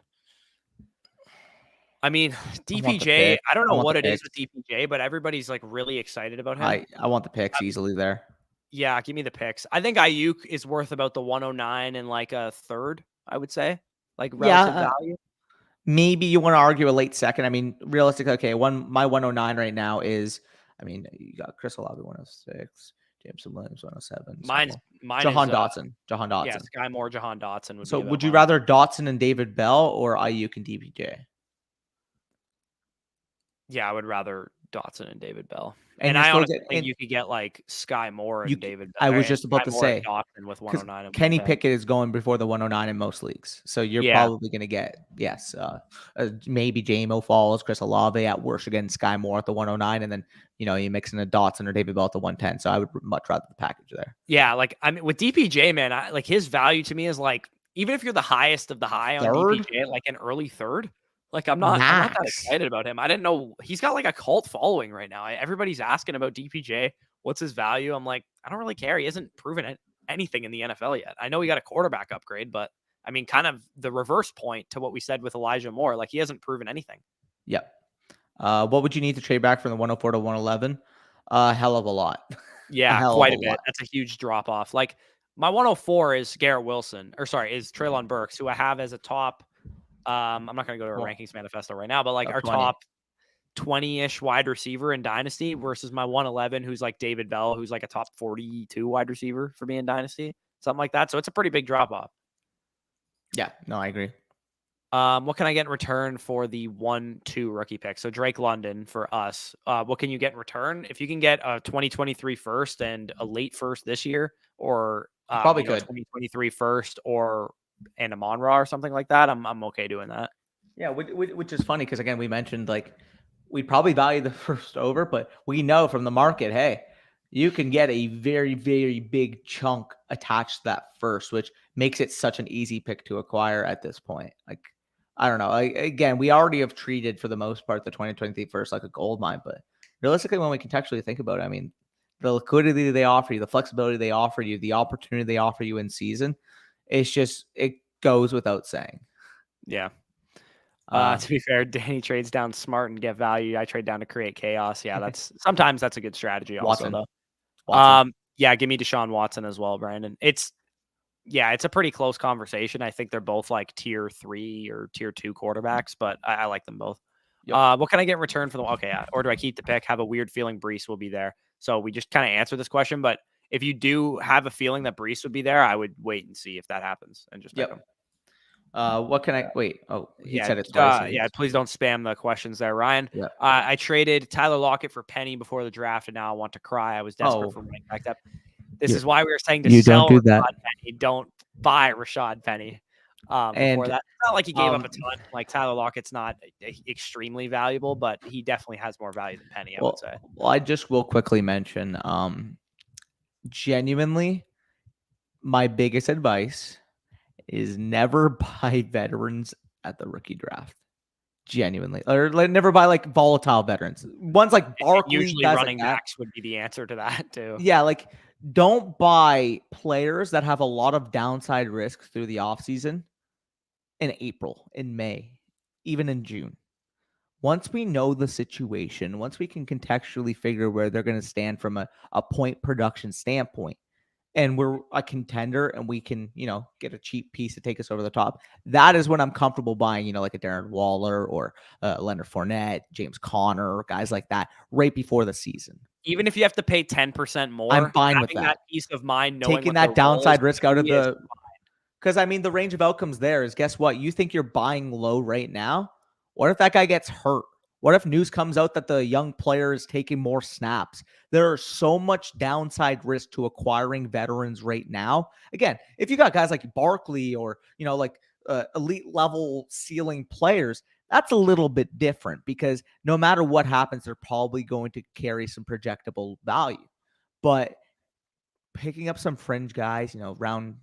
I mean, DPJ, I don't know what it is with DPJ, but everybody's like really excited about him. I want the picks easily there. Yeah, give me the picks. I think Ayuk is worth about the 109 and like a third, I would say, like relative value. Maybe you want to argue a late second. I mean, realistically, okay, my 109 right now is, I mean, you got Chris Olave 106. Jameson Williams 107. Mine Jahan Dotson. Yeah, Sky Moore, Jahan Dotson. So would you rather Dotson and David Bell or Ayuk and DPJ? Yeah, I would rather Dotson and David Bell. And I honestly think you could get like Sky Moore and David Bell. I was just about to say Dotson with 109. Kenny Pickett is going before the 109 in most leagues. So you're probably going to get, maybe J-Mo falls, Chris Olave at worst again, Sky Moore at the 109. And then, you mix in a Dotson or David Bell at the 110. So I would much rather the package there. Yeah. Like, I mean, with DPJ, man, like his value to me is like, even if you're the highest of the high on DPJ, like an early third, like I'm not that excited about him. I didn't know he's got like a cult following right now. Everybody's asking about DPJ. What's his value? I'm like, I don't really care. He hasn't proven anything in the NFL yet. I know he got a quarterback upgrade, but I mean, kind of the reverse point to what we said with Elijah Moore. Like he hasn't proven anything. Yep. What would you need to trade back from the 104 to 111? Hell of a lot. Yeah, quite a bit. That's a huge drop off. Like my 104 is Garrett Wilson, is Treylon Burks, who I have as a top. I'm not going to go to our rankings manifesto right now, but like our 20. Top 20-ish wide receiver in Dynasty versus my 111, who's like David Bell, who's like a top 42 wide receiver for me in Dynasty, something like that. So it's a pretty big drop off. Yeah, no, I agree. What can I get in return for the 1-2 rookie pick? So Drake London for us. What can you get in return? If you can get a 2023 first and a late first this year, or probably could 2023 first and a Monra or something like that, I'm okay doing that. Yeah, which is funny because again, we mentioned like we'd probably value the first over, but we know from the market, hey, you can get a very, very big chunk attached to that first, which makes it such an easy pick to acquire at this point. Like, I don't know. Again, we already have treated for the most part the 2023 first like a gold mine, but realistically, when we contextually think about it, I mean, the liquidity they offer you, the flexibility they offer you, the opportunity they offer you in season, it goes without saying. Yeah. To be fair, Danny trades down smart and get value. I trade down to create chaos. Yeah, sometimes that's a good strategy also, though. Watson. Yeah, give me Deshaun Watson as well, Brandon. It's a pretty close conversation. I think they're both like tier 3 or tier 2 quarterbacks, but I like them both. Yep. What can I get in return for them? Okay, or do I keep the pick? Have a weird feeling Brees will be there. So we just kind of answer this question, but if you do have a feeling that Brees would be there, I would wait and see if that happens and just pick him. What can I wait? Oh, he said it twice. Please don't spam the questions there, Ryan. Yeah. I traded Tyler Lockett for Penny before the draft, and now I want to cry. I was desperate for running back up. This is why we were saying to you don't sell do Rashad that. Penny. Don't buy Rashad Penny. Before And that, it's not like he gave up a ton. Like Tyler Lockett's not extremely valuable, but he definitely has more value than Penny, I would say. Well, I just will quickly mention, genuinely, my biggest advice is never buy veterans at the rookie draft. Genuinely, or never buy like volatile veterans. Ones like Barkley, Usually guys running like that. backs would be the answer to that too. Yeah, like don't buy players that have a lot of downside risk through the offseason in April, in May, even in June. Once we know the situation, once we can contextually figure where they're going to stand from a point production standpoint, and we're a contender and we can, get a cheap piece to take us over the top, that is when I'm comfortable buying, like a Darren Waller or Leonard Fournette, James Conner, guys like that right before the season. Even if you have to pay 10% more, I'm fine with having that peace of mind, knowing taking what that downside risk out of the. the. Because the range of outcomes there is, guess what? You think you're buying low right now. What if that guy gets hurt? What if news comes out that the young player is taking more snaps? There is so much downside risk to acquiring veterans right now. Again, if you got guys like Barkley or, like elite level ceiling players, that's a little bit different because no matter what happens, they're probably going to carry some projectable value. But picking up some fringe guys, round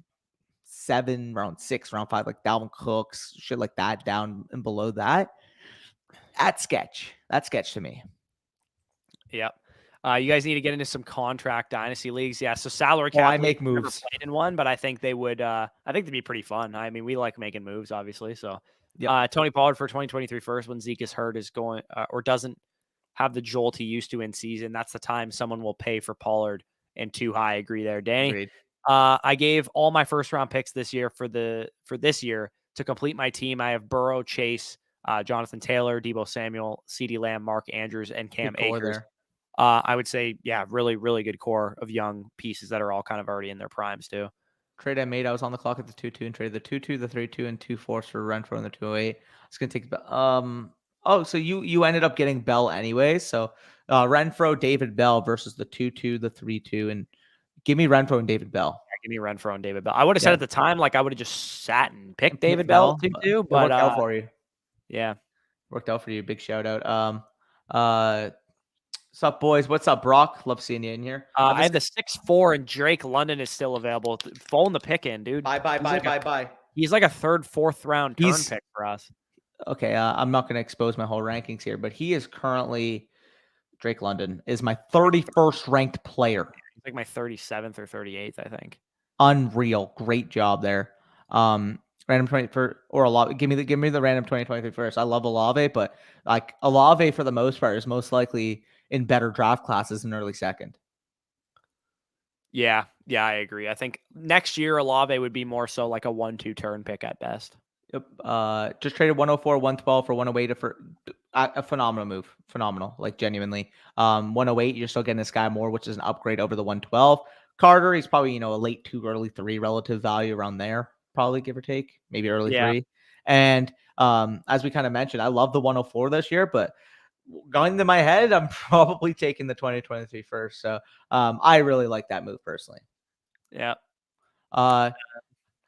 7, round 6, round 5, like Dalvin Cooks, shit like that, down and below that. That's sketch. That's sketch to me. Yep. You guys need to get into some contract dynasty leagues. Yeah. So salary cap. I make moves. Never played in one, but I think they would. I think they'd be pretty fun. I mean, we like making moves, obviously. So, Tony Pollard for 2023 first when Zeke is hurt is going or doesn't have the jolt he used to in season. That's the time someone will pay for Pollard and too high. Agree there, Danny. Agreed. I gave all my first round picks this year for this year to complete my team. I have Burrow, Chase, Jonathan Taylor, Deebo Samuel, CeeDee Lamb, Mark Andrews, and Cam Akers. I would say, really, really good core of young pieces that are all kind of already in their primes too. Trade I made, I was on the clock at the 2-2 and traded the 2-2, the 3-2, and 2-4 for Renfro and the 208. It's gonna take so you ended up getting Bell anyway. So Renfro, David Bell versus the 2-2, the 3-2, and give me Renfro and David Bell. Give me Renfro and David Bell. I would have said at the time, like I would have just sat and picked David Bell too, but worked out for you. Yeah, worked out for you. Big shout out. What's up, boys? What's up, Brock? Love seeing you in here. I have the 6-4 and Drake London is still available. Phone the pick in, dude. Bye. He's like a 3rd, 4th round turn pick for us. Okay, I'm not going to expose my whole rankings here, but he is currently Drake London is my 31st ranked player. He's like my 37th or 38th, I think. Unreal. Great job there. Random 20 for or Olave. Give me the random 2023 first. I love Olave, but like Olave for the most part is most likely in better draft classes in early second. Yeah, I agree. I think next year Olave would be more so like a 1-2 turn pick at best. Yep. Just traded 104, 112 for 108 for a phenomenal move. Phenomenal, like genuinely. 108, you're still getting this guy more, which is an upgrade over the 112. Carter, he's probably, a late 2, early 3 relative value around there, probably give or take, maybe early 3. And as we kind of mentioned, I love the 104 this year, but going to my head, I'm probably taking the 2023 first. So I really like that move personally. Yeah.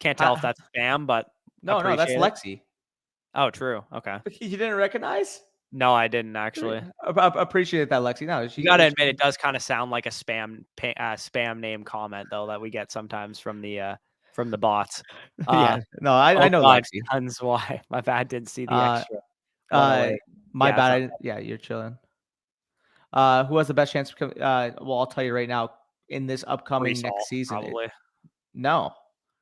Can't tell if that's spam, but no, that's Lexi. Oh, true. Okay. You didn't recognize? No, I didn't actually. Appreciate that, Lexi. No, you gotta admit it does kind of sound like a spam name comment though that we get sometimes from the bots. Yeah, no, I know Lexi. That's why my bad. Didn't see the extra. My bad. You're chilling. Who has the best chance to come? Well, I'll tell you right now. In this upcoming next season, probably. No.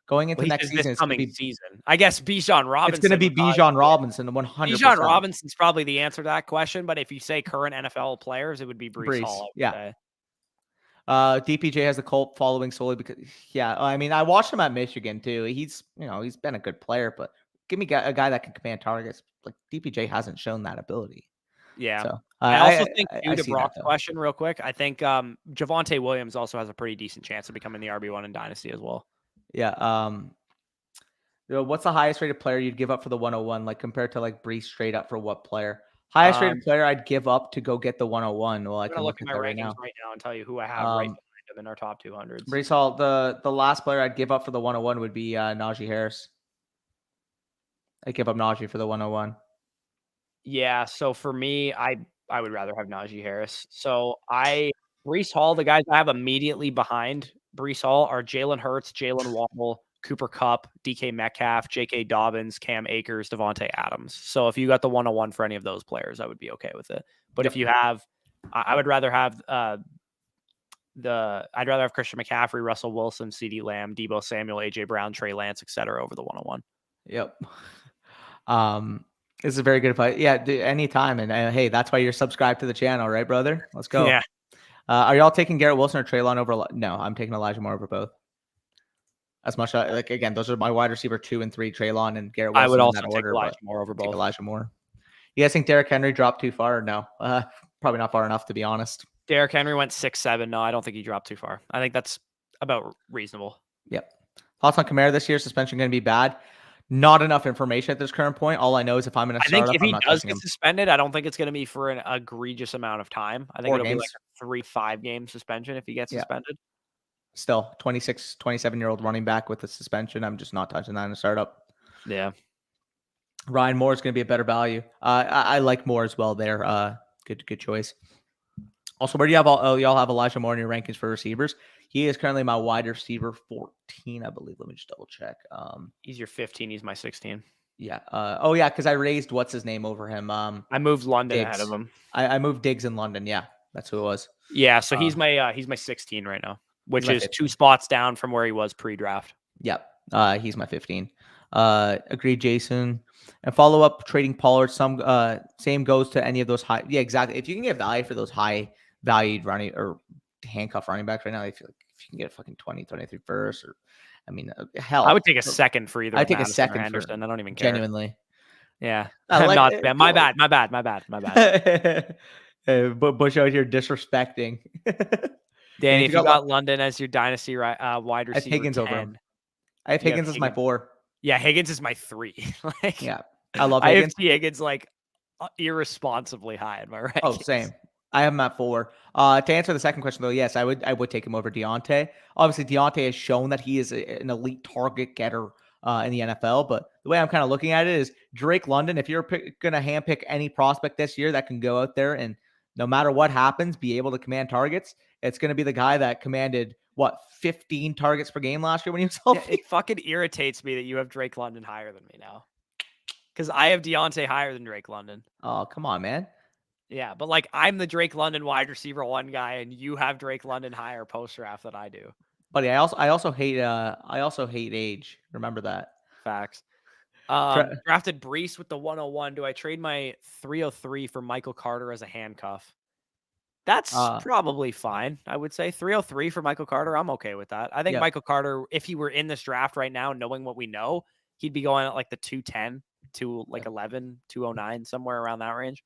Going into next season, it's coming season. I guess Bijan Robinson. It's going to be Bijan Robinson, 100%. Bijan Robinson's probably the answer to that question, but if you say current NFL players, it would be Breece Hall. Yeah. DPJ has a cult following solely because, I watched him at Michigan too. He's been a good player, but give me a guy that can command targets. Like DPJ hasn't shown that ability. Yeah. So, I also think, to Brock's question real quick, I think Javonte Williams also has a pretty decent chance of becoming the RB1 in Dynasty as well. Yeah. What's the highest rated player you'd give up for the 101? Like compared to like Breece straight up for what player? Highest rated player I'd give up to go get the 101. Well, I can look at my rankings right now and tell you who I have right behind him in our top 200s. Brees Hall, the last player I'd give up for the 101 would be Najee Harris. I'd give up Najee for the 101. Yeah, so for me, I would rather have Najee Harris. So Brees Hall, the guys I have immediately behind Brees Hall are Jalen Hurts, Jalen Waddle, Cooper Kupp, DK Metcalf, J.K. Dobbins, Cam Akers, Devontae Adams. So if you got the 101 for any of those players, I would be okay with it. But if you have, I would rather have I'd rather have Christian McCaffrey, Russell Wilson, CeeDee Lamb, Deebo Samuel, AJ Brown, Trey Lance, etc. over the 101. Yep. This is a very good fight. Yeah, anytime. And hey, that's why you're subscribed to the channel, right, brother? Let's go. Yeah. Are y'all taking Garrett Wilson or Treylon over? No, I'm taking Elijah Moore over both. As much like again, those are my wide receiver 2 and 3, Treylon and Garrett Wilson. I would also in that take order, Elijah Moore over both. Elijah Moore. You guys think Derrick Henry dropped too far? Or no, probably not far enough, to be honest. Derrick Henry went 6'7". No, I don't think he dropped too far. I think that's about reasonable. Yep. Thoughts on Kamara this year? Suspension going to be bad? Not enough information at this current point. All I know is if I'm in a startup, I think if he does get him. suspended, I don't think it's going to be for an egregious amount of time. I think 4 it'll games. be like a 3-5 game suspension if he gets suspended. Still, 26, 27-year-old running back with a suspension. I'm just not touching that in a startup. Yeah. Ryan Moore is going to be a better value. I like Moore as well there. Good choice. Also, where do you have y'all have Elijah Moore in your rankings for receivers? He is currently my wide receiver 14, I believe. Let me just double check. He's your 15. He's my 16. Yeah. Yeah, because I raised what's his name over him. I moved London Diggs. ahead of him. I moved Diggs in London. Yeah, that's who it was. Yeah, so he's my 16 right now, which is 15. 2 spots down from where he was pre-draft. Yep. He's my 15. Agreed, Jason. And follow up trading Pollard. Same goes to any of those high. Yeah, exactly. If you can get value for those high valued running or handcuff running backs right now, I feel like if you can get a fucking 23 first, or I mean, hell, I would take a second for either. I'd take a Madison second or for Henderson. I don't even care. Genuinely. Yeah. Like, not bad. My bad. Bush out here disrespecting. Danny, if you got London as your dynasty wide receiver, I have Higgins 10, over him. I have Higgins as my 4. Yeah, Higgins is my 3. Yeah, I love Higgins. I have Higgins like irresponsibly high in my rankings. Oh, same. I have him at 4. To answer the second question, though, yes, I would take him over Deontay. Obviously, Deontay has shown that he is an elite target getter in the NFL. But the way I'm kind of looking at it is Drake London. If you're going to handpick any prospect this year that can go out there and no matter what happens, be able to command targets, it's going to be the guy that commanded 15 targets per game last year when he was healthy. Yeah, it fucking irritates me that you have Drake London higher than me now, because I have Deontay higher than Drake London. Oh, come on, man. Yeah, but like I'm the Drake London wide receiver 1 guy, and you have Drake London higher post draft than I do. Buddy, I also hate age. Remember that. Facts. Drafted Brees with the 101. Do I trade my 303 for Michael Carter as a handcuff? That's probably fine. I would say 303 for Michael Carter. I'm okay with that. I think Michael Carter, if he were in this draft right now, knowing what we know, he'd be going at like the 210 to like 11, 209, somewhere around that range.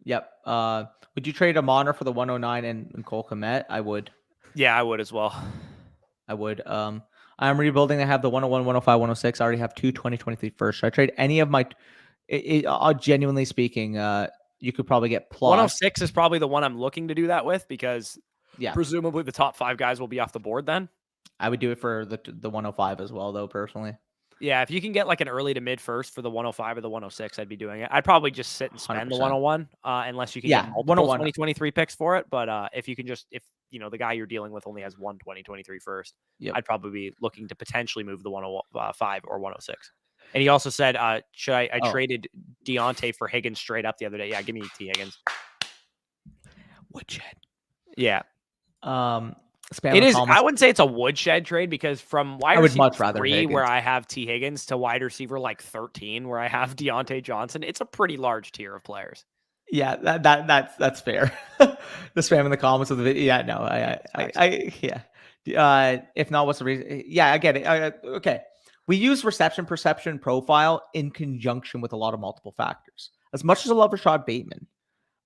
Yep. Would you trade a Monner for the 109 and Cole Kmet? I would. Yeah, I would as well. I would. I'm rebuilding. I have the 101, 105, 106. I already have 2 2023 first. Should I trade any of my? Genuinely speaking, you could probably get plus. 106 is probably the one I'm looking to do that with because presumably the top 5 guys will be off the board then. I would do it for the 105 as well, though, personally. Yeah, if you can get like an early to mid first for the 105 or the 106, I'd be doing it. I'd probably just sit and spend 100%. The 101 unless you can get multiple 2023 picks for it. But if you can if the guy you're dealing with only has one 2023 first, I'd probably be looking to potentially move the 105 or 106. And he also said, should I traded Deontay for Higgins straight up the other day. Yeah, give me T. Higgins. Woodshed. Yeah. It is. I wouldn't say it's a woodshed trade because from wide receiver 3 where I have T. Higgins to wide receiver like 13 where I have Deontay Johnson, it's a pretty large tier of players. Yeah, that's fair. The spam in the comments of the video. Yeah, no, if not, what's the reason? Yeah, I get it. Okay. We use reception, perception, profile in conjunction with a lot of multiple factors. As much as I love Rashad Bateman,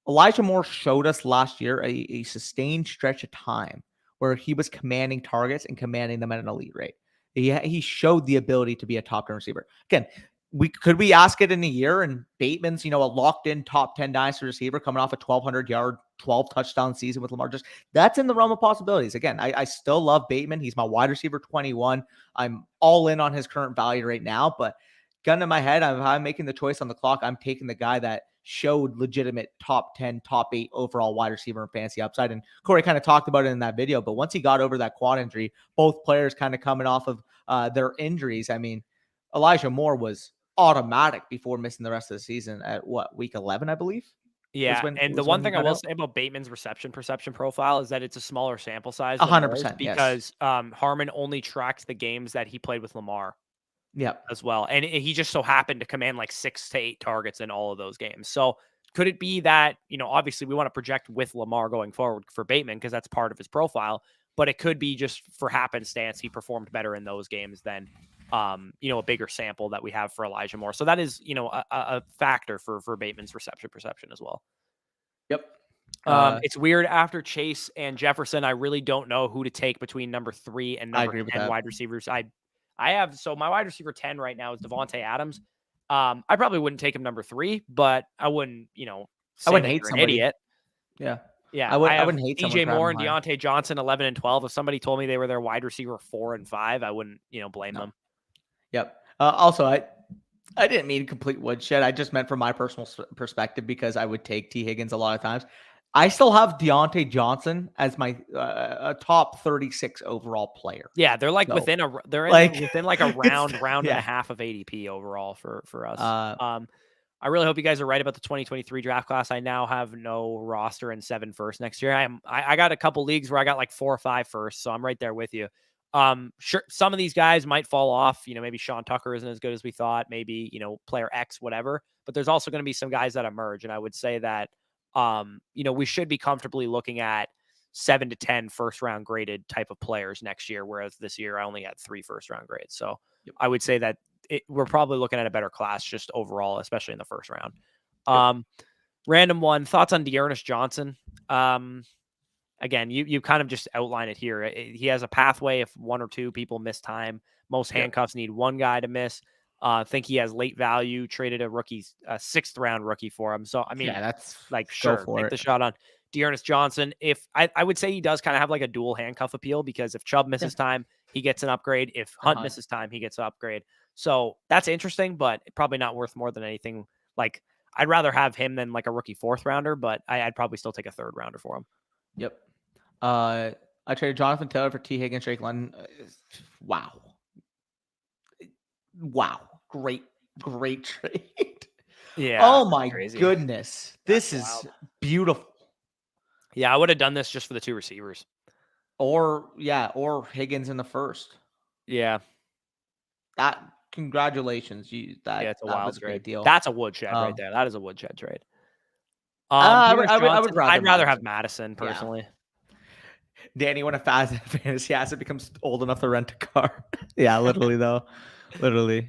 Elijah Moore showed us last year a sustained stretch of time where he was commanding targets and commanding them at an elite rate. He showed the ability to be a top 10 receiver. Again, could we ask it in a year, and Bateman's, a locked in top 10 dynasty receiver coming off a 1,200 yard, 12 touchdown season with Lamar. Just that's in the realm of possibilities. Again, I still love Bateman. He's my wide receiver 21. I'm all in on his current value right now, but gun to my head, I'm making the choice on the clock. I'm taking the guy that showed legitimate top 10, top 8 overall wide receiver and fantasy upside. And Corey kind of talked about it in that video, but once he got over that quad injury, both players kind of coming off of their injuries. I mean, Elijah Moore was automatic before missing the rest of the season at week 11, I believe. Yeah, and the one thing I will say about Bateman's reception perception profile is that it's a smaller sample size than 100%, because Harmon only tracked the games that he played with Lamar. Yep. As well. And he just so happened to command like 6 to 8 targets in all of those games. So could it be that, obviously we want to project with Lamar going forward for Bateman because that's part of his profile, but it could be just for happenstance he performed better in those games than a bigger sample that we have for Elijah Moore. So that is, a factor for Bateman's reception perception as well. Yep. It's weird after Chase and Jefferson. I really don't know who to take between number 3 and number 10 wide receivers. I have, so my wide receiver 10 right now is Devontae Adams. I probably wouldn't take him number 3, but I wouldn't, I wouldn't hate somebody. Idiot. Yeah. Yeah. I wouldn't hate DJ Moore and Deontay Johnson, 11 and 12. If somebody told me they were their wide receiver 4 and 5, I wouldn't, blame them. Yep. Also, I didn't mean complete woodshed. I just meant from my personal perspective because I would take T. Higgins a lot of times. I still have Deontay Johnson as my a top 36 overall player. Yeah, they're like within a round and a half of ADP overall for us. I really hope you guys are right about the 2023 draft class. I now have no roster and 7 firsts next year. I got a couple leagues where I got like 4 or 5 firsts, so I'm right there with you. Sure, some of these guys might fall off. Maybe Sean Tucker isn't as good as we thought. Maybe player X, whatever. But there's also going to be some guys that emerge, and I would say that. We should be comfortably looking at 7 to 10 first round graded type of players next year, whereas this year I only had 3 first round grades. So I would say that we're probably looking at a better class just overall, especially in the first round. Random one, thoughts on Dearness Johnson? Again, you kind of just outline it here. He has a pathway if 1 or 2 people miss time. Most handcuffs need 1 guy to miss. Think he has late value, traded a 6th round rookie for him. So, I mean, that's like, sure, take the shot on Dearness Johnson. If I would say he does kind of have like a dual handcuff appeal because if Chubb misses time, he gets an upgrade. If Hunt misses time, he gets an upgrade. So that's interesting, but probably not worth more than anything. Like, I'd rather have him than like a rookie 4th rounder, but I'd probably still take a 3rd rounder for him. Yep. I traded Jonathan Taylor for T. Higgins, Drake London. Wow. Great trade. Yeah. Oh my crazy. goodness. This is beautiful. Yeah, I would have done this just for the 2 receivers. Or Higgins in the 1st. Yeah. Congratulations. It's a wild was a great deal. That's a woodshed right there. That is a woodshed trade. I'd rather have Madison personally. Yeah. Danny, when a fantasy asset becomes old enough to rent a car. Yeah, literally though. Literally.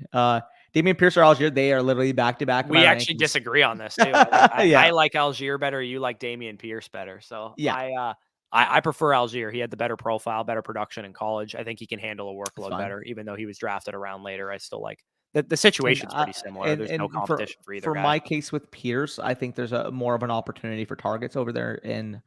Damian Pierce or Algier, they are literally back to back. We actually disagree on this too. I like Algier better. You like Damian Pierce better. So yeah, I prefer Algier. He had the better profile, better production in college. I think he can handle a workload better, even though he was drafted around later. I still like the situation's pretty similar. There's no competition for either guy. For my case with Pierce, I think there's a more of an opportunity for targets over there in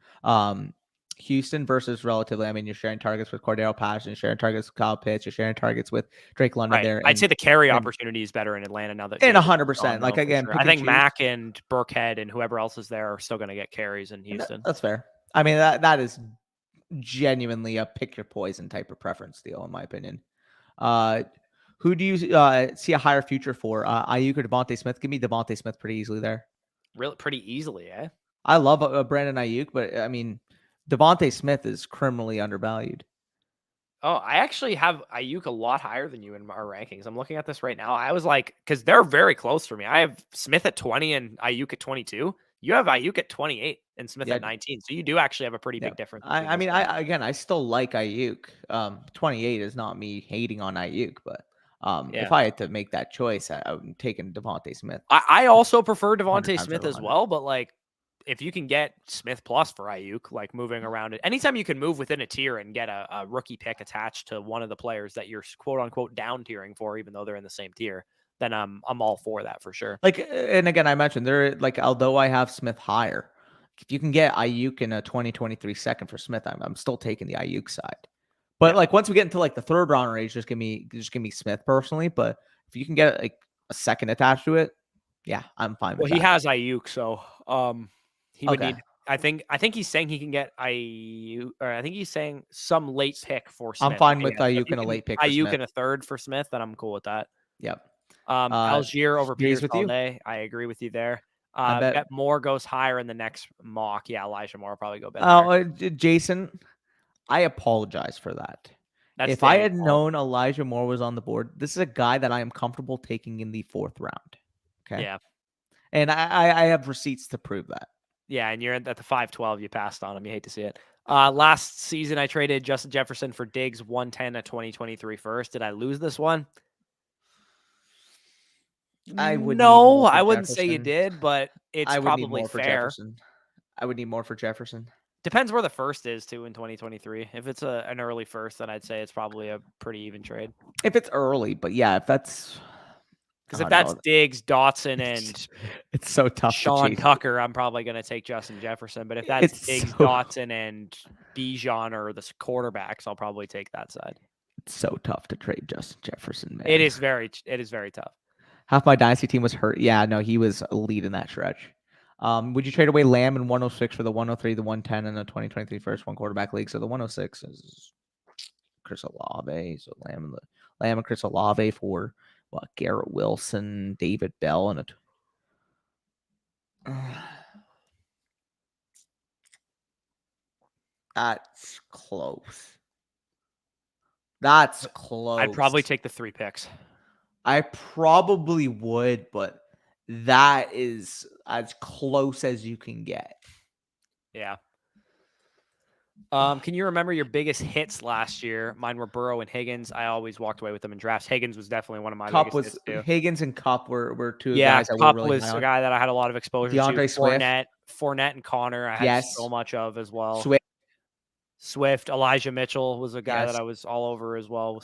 Houston versus relatively. I mean, you're sharing targets with Cordero Patterson, you're sharing targets with Kyle Pitts, you're sharing targets with Drake London there. I'd say the carry opportunity is better in Atlanta now that. And 100%. Like again, sure. I think Mack and Burkhead and whoever else is there are still going to get carries in Houston. That's fair. I mean, that is genuinely a pick your poison type of preference deal, in my opinion. Who do you see a higher future for? Ayuk or Devontae Smith? Give me Devontae Smith pretty easily there. Really, pretty easily, eh? I love Brandon Ayuk, but I mean, Devontae Smith is criminally undervalued. Oh, I actually have Ayuk a lot higher than you in our rankings. I'm looking at this right now. I was like, because they're very close for me. I have Smith at 20 and Ayuk at 22. You have Ayuk at 28 and Smith at 19. So you do actually have a pretty big difference. I still like Ayuk. 28 is not me hating on Ayuk, but if I had to make that choice, I'm taking Devontae Smith. I also prefer Devontae Smith as well, but like, if you can get Smith plus for Ayuk, like moving around it, anytime you can move within a tier and get a rookie pick attached to one of the players that you're quote unquote down tiering for, even though they're in the same tier, then I'm all for that for sure. Like, and again, I mentioned there, like, although I have Smith higher, if you can get Ayuk in a 2023 second for Smith, I'm still taking the Ayuk side. But like once we get into like the third round range, just give me Smith personally. But if you can get like a second attached to it, yeah, I'm fine with Well, he that. has Ayuk, so he would Okay. need. I think he's saying he can get Ayuk, or I think he's saying some late pick for I'm Smith. fine Okay, with yeah. So if Ayuk you and a can late pick for Ayuk Smith. and a third for Smith, then I'm cool with that. Yep. Algier over agrees Peters with all you. day. I agree with you there. I bet. Bet Moore goes higher in the next mock. Yeah, Elijah Moore will probably go better. Oh, Jason, I apologize for that. That's If I Danny's had fault. known Elijah Moore was on the board, this is a guy that I am comfortable taking in the 4th round. Okay. Yeah. And I have receipts to prove that. Yeah, and you're at the 512. You passed on him. You hate to see it. Last season, I traded Justin Jefferson for Diggs 110 a 2023 first. Did I lose this one? I would No, I wouldn't say you did, but it's probably for fair. Jefferson. I would need more for Jefferson. Depends where the first is too in 2023. If it's an early first, then I'd say it's probably a pretty even trade. If it's early, but yeah, if that's Because if that's Diggs, Dawson, and it's so tough. Sean Tucker, I'm probably going to take Justin Jefferson. But if that's Diggs, Dawson, and Bijan or the quarterbacks, I'll probably take that side. It's so tough to trade Justin Jefferson, man. It is very tough. Half my dynasty team was hurt. Yeah, no, he was a lead in that stretch. Would you trade away Lamb in 106 for the 103, the 110, and the 2023 first one quarterback league? So the 106 is Chris Olave. So Lamb and Chris Olave for what? Garrett Wilson, David Bell, and that's close. That's close. I'd probably take the 3 picks. I probably would, but that is as close as you can get. Yeah. Can you remember your biggest hits last year? Mine were Burrow and Higgins. I always walked away with them in drafts. Higgins was definitely one of my biggest hits too. Higgins and Cup were two guys that Cup were really was a guy that I had a lot of exposure DeAndre to. Fournette and Connor I had so much of as well. Swift, Elijah Mitchell was a guy that I was all over as well.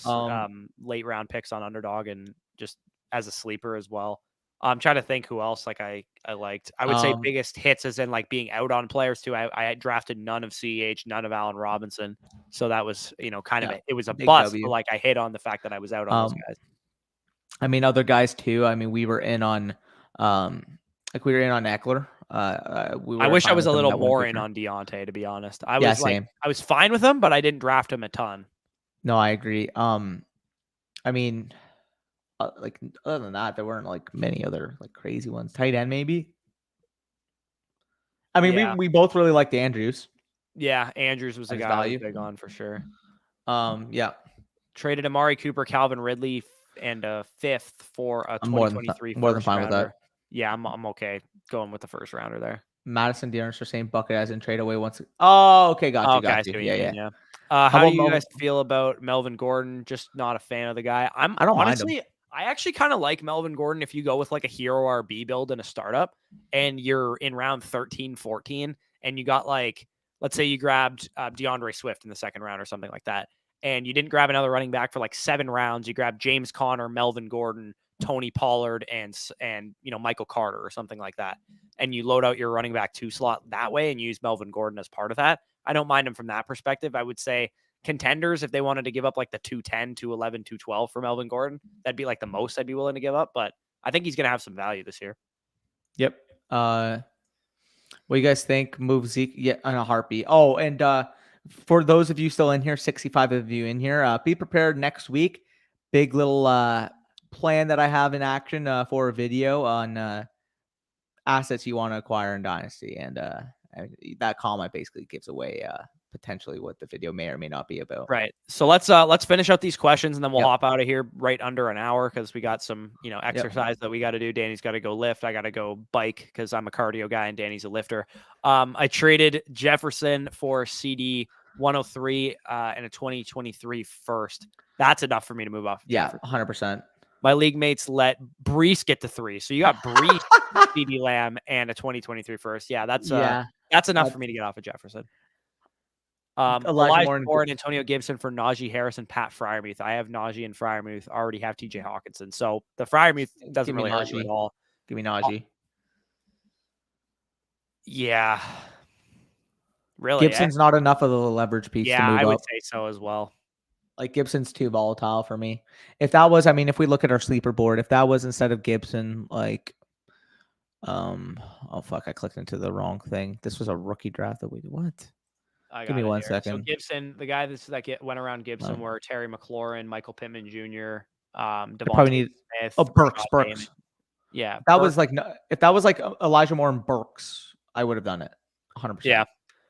Late round picks on Underdog and just as a sleeper as well. I'm trying to think who else I liked. I would say biggest hits as in like being out on players too. I drafted none of CEH, none of Allen Robinson. So that was, kind of it was a bust, but like I hit on the fact that I was out on those guys. I mean, other guys too. I mean, we were in on Eckler. I wish I was a little more in on Deontay, to be honest. I was same. I was fine with him, but I didn't draft him a ton. No, I agree. I mean, like other than that, there weren't like many other like crazy ones. Tight end, maybe. I mean, we both really liked Andrews. Yeah, Andrews was a guy I was big on for sure. Yeah. Traded Amari Cooper, Calvin Ridley, and a 5th for a 2023 more than fine with that. Yeah, I'm okay going with the first rounder there. Madison Dearness for same bucket as in trade away once. Oh, okay, got you. Yeah. How do you guys feel about Melvin Gordon? Just not a fan of the guy. I don't honestly mind him. I actually kind of like Melvin Gordon if you go with like a hero RB build in a startup and you're in round 13, 14, and you got like, let's say you grabbed DeAndre Swift in the 2nd round or something like that, and you didn't grab another running back for like 7 rounds. You grabbed James Conner, Melvin Gordon, Tony Pollard, and Michael Carter or something like that. And you load out your running back 2 slot that way and use Melvin Gordon as part of that. I don't mind him from that perspective. I would say contenders, if they wanted to give up like the 210, 211, 212 for Melvin Gordon, that'd be like the most I'd be willing to give up. But I think he's going to have some value this year. Yep. What do you guys think? Move Zeke in a heartbeat. Oh, and for those of you still in here, 65 of you in here, be prepared next week. Big little plan that I have in action for a video on assets you want to acquire in Dynasty. And that comment basically gives away potentially what the video may or may not be about. Right. So let's finish out these questions and then we'll hop out of here right under an hour because we got some exercise that we got to do. Danny's got to go lift. I got to go bike because I'm a cardio guy and Danny's a lifter. I traded Jefferson for CD 103 and a 2023 first. That's enough for me to move off. Yeah, 100%. My league mates let Brees get to 3. So you got Brees, CD Lamb, and a 2023 first. Yeah, that's enough for me to get off of Jefferson. Elijah Moore and Antonio Gibson for Najee Harris and Pat Freiermuth. I have Najee and Freiermuth. Already have TJ Hawkinson. So the Freiermuth doesn't really hurt you at all. Give me Najee. Yeah. Really? Gibson's not enough of the leverage piece to move up. I would say so as well. Like Gibson's too volatile for me. If that was, I mean, if we look at our sleeper board, if that was instead of Gibson, like, oh fuck, I clicked into the wrong thing. This was a rookie draft that we did. What? Give me 1 second. So Gibson, the guy that went around Gibson were Terry McLaurin, Michael Pittman Jr., Devontae Smith. Oh, Burks. Yeah. If that was like Elijah Moore and Burks, I would have done it 100%. Yeah.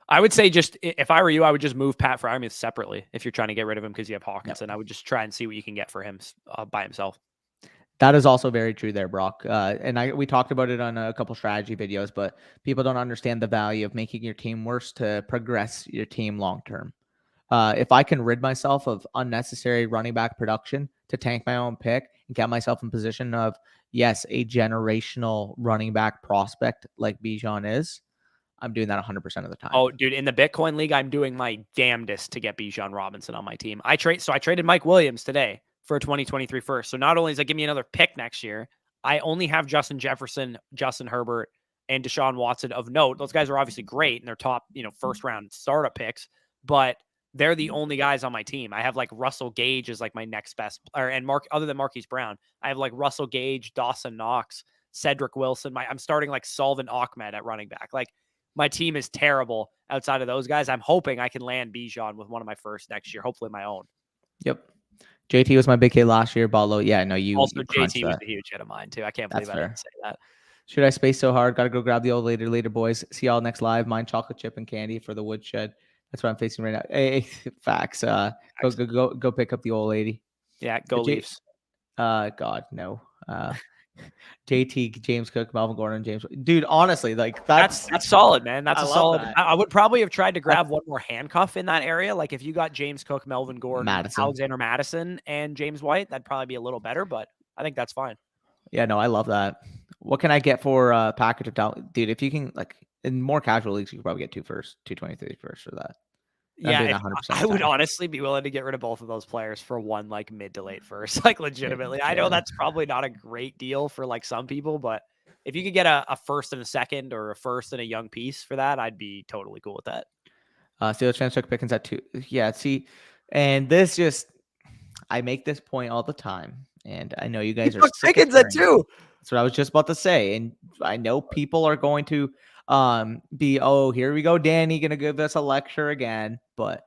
I would say just if I were you, I would just move Pat Freiermuth separately if you're trying to get rid of him because you have Hawkinson. Yep. I would just try and see what you can get for him by himself. That is also very true there, Brock. And we talked about it on a couple strategy videos, but people don't understand the value of making your team worse to progress your team long term. If I can rid myself of unnecessary running back production to tank my own pick and get myself in position of, yes, a generational running back prospect like Bijan is, I'm doing that 100% of the time. Oh, dude, in the Bitcoin league, I'm doing my damnedest to get Bijan Robinson on my team. I traded Mike Williams today for a 2023 first. So not only does that give me another pick next year, I only have Justin Jefferson, Justin Herbert, and Deshaun Watson of note. Those guys are obviously great and they're top, first round startup picks, but they're the only guys on my team. I have like Russell Gage as like my next best, other than Marquise Brown. I have like Russell Gage, Dawson Knox, Cedric Wilson. I'm starting like Salvin Ahmed at running back. Like my team is terrible outside of those guys. I'm hoping I can land Bijan with one of my first next year, hopefully my own. Yep. JT was my big K last year. Ballo, yeah, no, you also you JT was a huge hit of mine too. I can't believe I didn't say that. Should I space so hard? Got to go grab the old later, boys. See y'all next live. Mine chocolate chip and candy for the woodshed. That's what I'm facing right now. Hey, facts. Go pick up the old lady. Yeah, go Leafs. God, no. JT, James Cook, Melvin Gordon, James. Dude, honestly, like that's solid, man. That's a solid. That. I would probably have tried to grab one more handcuff in that area. Like if you got James Cook, Melvin Gordon, Alexander Madison, and James White, that'd probably be a little better, but I think that's fine. Yeah, no, I love that. What can I get for package of talent? Dude, if you can, like, in more casual leagues, you could probably get 223 first for that. Yeah, I would honestly be willing to get rid of both of those players for one like mid to late first, like legitimately. I know that's probably not a great deal for like some people, but if you could get a first and a second or a first and a young piece for that, I'd be totally cool with that. Steelers fans took Pickens at 2. Yeah, see, and this just, I make this point all the time, and I know you guys are Pickens at 2. That's what I was just about to say, and I know people are going to here we go, Danny gonna give us a lecture again, but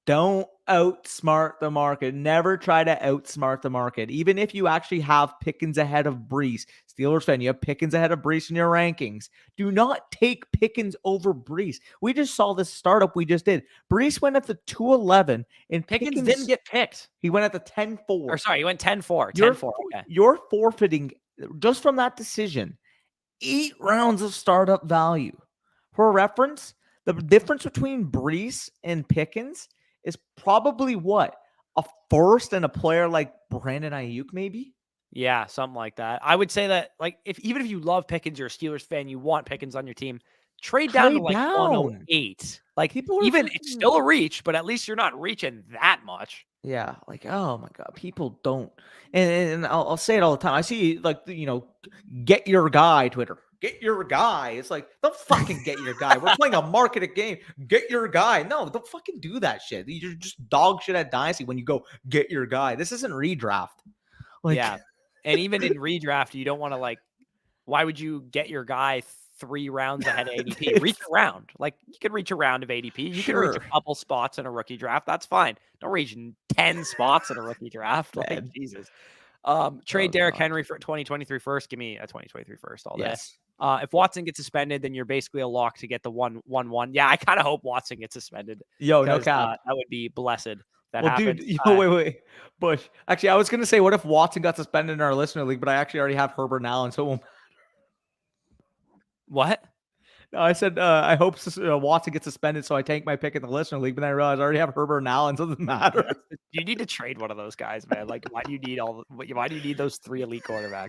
don't outsmart the market. Never try to outsmart the market. Even if you actually have Pickens ahead of Brees, Steelers fan, you have Pickens ahead of Brees in your rankings. Do not take Pickens over Brees. We just saw this startup we just did. Brees went at the 211 and Pickens didn't get picked. He went at the 10-4. Or sorry, he went 10-4. 10-4. Okay. You're forfeiting just from that decision 8 rounds of startup value. For reference, the difference between Brees and Pickens is probably what? A first and a player like Brandon Ayuk, maybe? Yeah, something like that. I would say that, like, even if you love Pickens, you're a Steelers fan, you want Pickens on your team, trade down to like 108. Like, it's still a reach, but at least you're not reaching that much. Yeah, like, oh my God, people don't, and I'll say it all the time. I see, like, get your guy Twitter. Get your guy. It's like, don't fucking get your guy. We're playing a marketed game. Get your guy. No, don't fucking do that shit. You're just dog shit at Dynasty when you go get your guy. This isn't redraft. Like, yeah, and even in redraft, you don't want to, like, why would you get your guy 3 rounds ahead of ADP? Reach around. Like, you can reach a round of ADP. You can reach a couple spots in a rookie draft. That's fine. Don't reach 10 spots in a rookie draft. Like, Jesus. Trade Derrick Henry for 2023 first. Give me a 2023 first all day. Yes. If Watson gets suspended, then you're basically a lock to get the 1-1-1. Yeah, I kind of hope Watson gets suspended. Yo, no cap. That would be blessed. That happens. Dude, wait. Bush. Actually, I was going to say, what if Watson got suspended in our listener league, but I actually already have Herbert now, and so it won't. What? No, I said I hope Watson gets suspended, so I take my pick in the listener league. But then I realized I already have Herbert and Allen, so it doesn't matter. You need to trade one of those guys, man. Like, why do you need those 3 elite quarterbacks?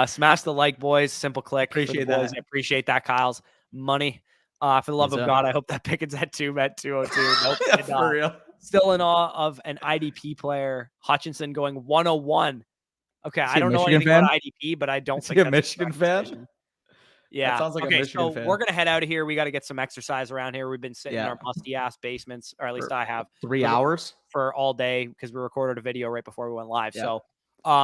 Smash the like, boys. Simple click. Appreciate that. I appreciate that, Kyle's money. For the love Yes, of sir. God, I hope that Pickens at 2 at 202. Nope, Yeah, did for not. real. Still in awe of an IDP player. Hutchinson going 101. Okay, Is I he a don't know Michigan anything fan? about IDP, but I don't Is he think a that's a Michigan correct fan? decision. That Yeah. sounds like a Okay, Michigan so fan. we're gonna head out of here. We got to get some exercise around here. We've been sitting in Yeah. our musty ass basements, or at least For I have, 3 for, hours. for all day because we recorded a video right before we went live. Yeah. So,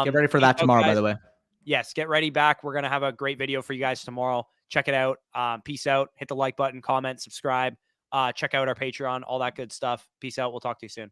Get ready for peace that out, tomorrow, by guys. the way. Yes, get ready back. We're gonna have a great video for you guys tomorrow. Check it out. Peace out. Hit the like button, comment, subscribe. Check out our Patreon, all that good stuff. Peace out. We'll talk to you soon.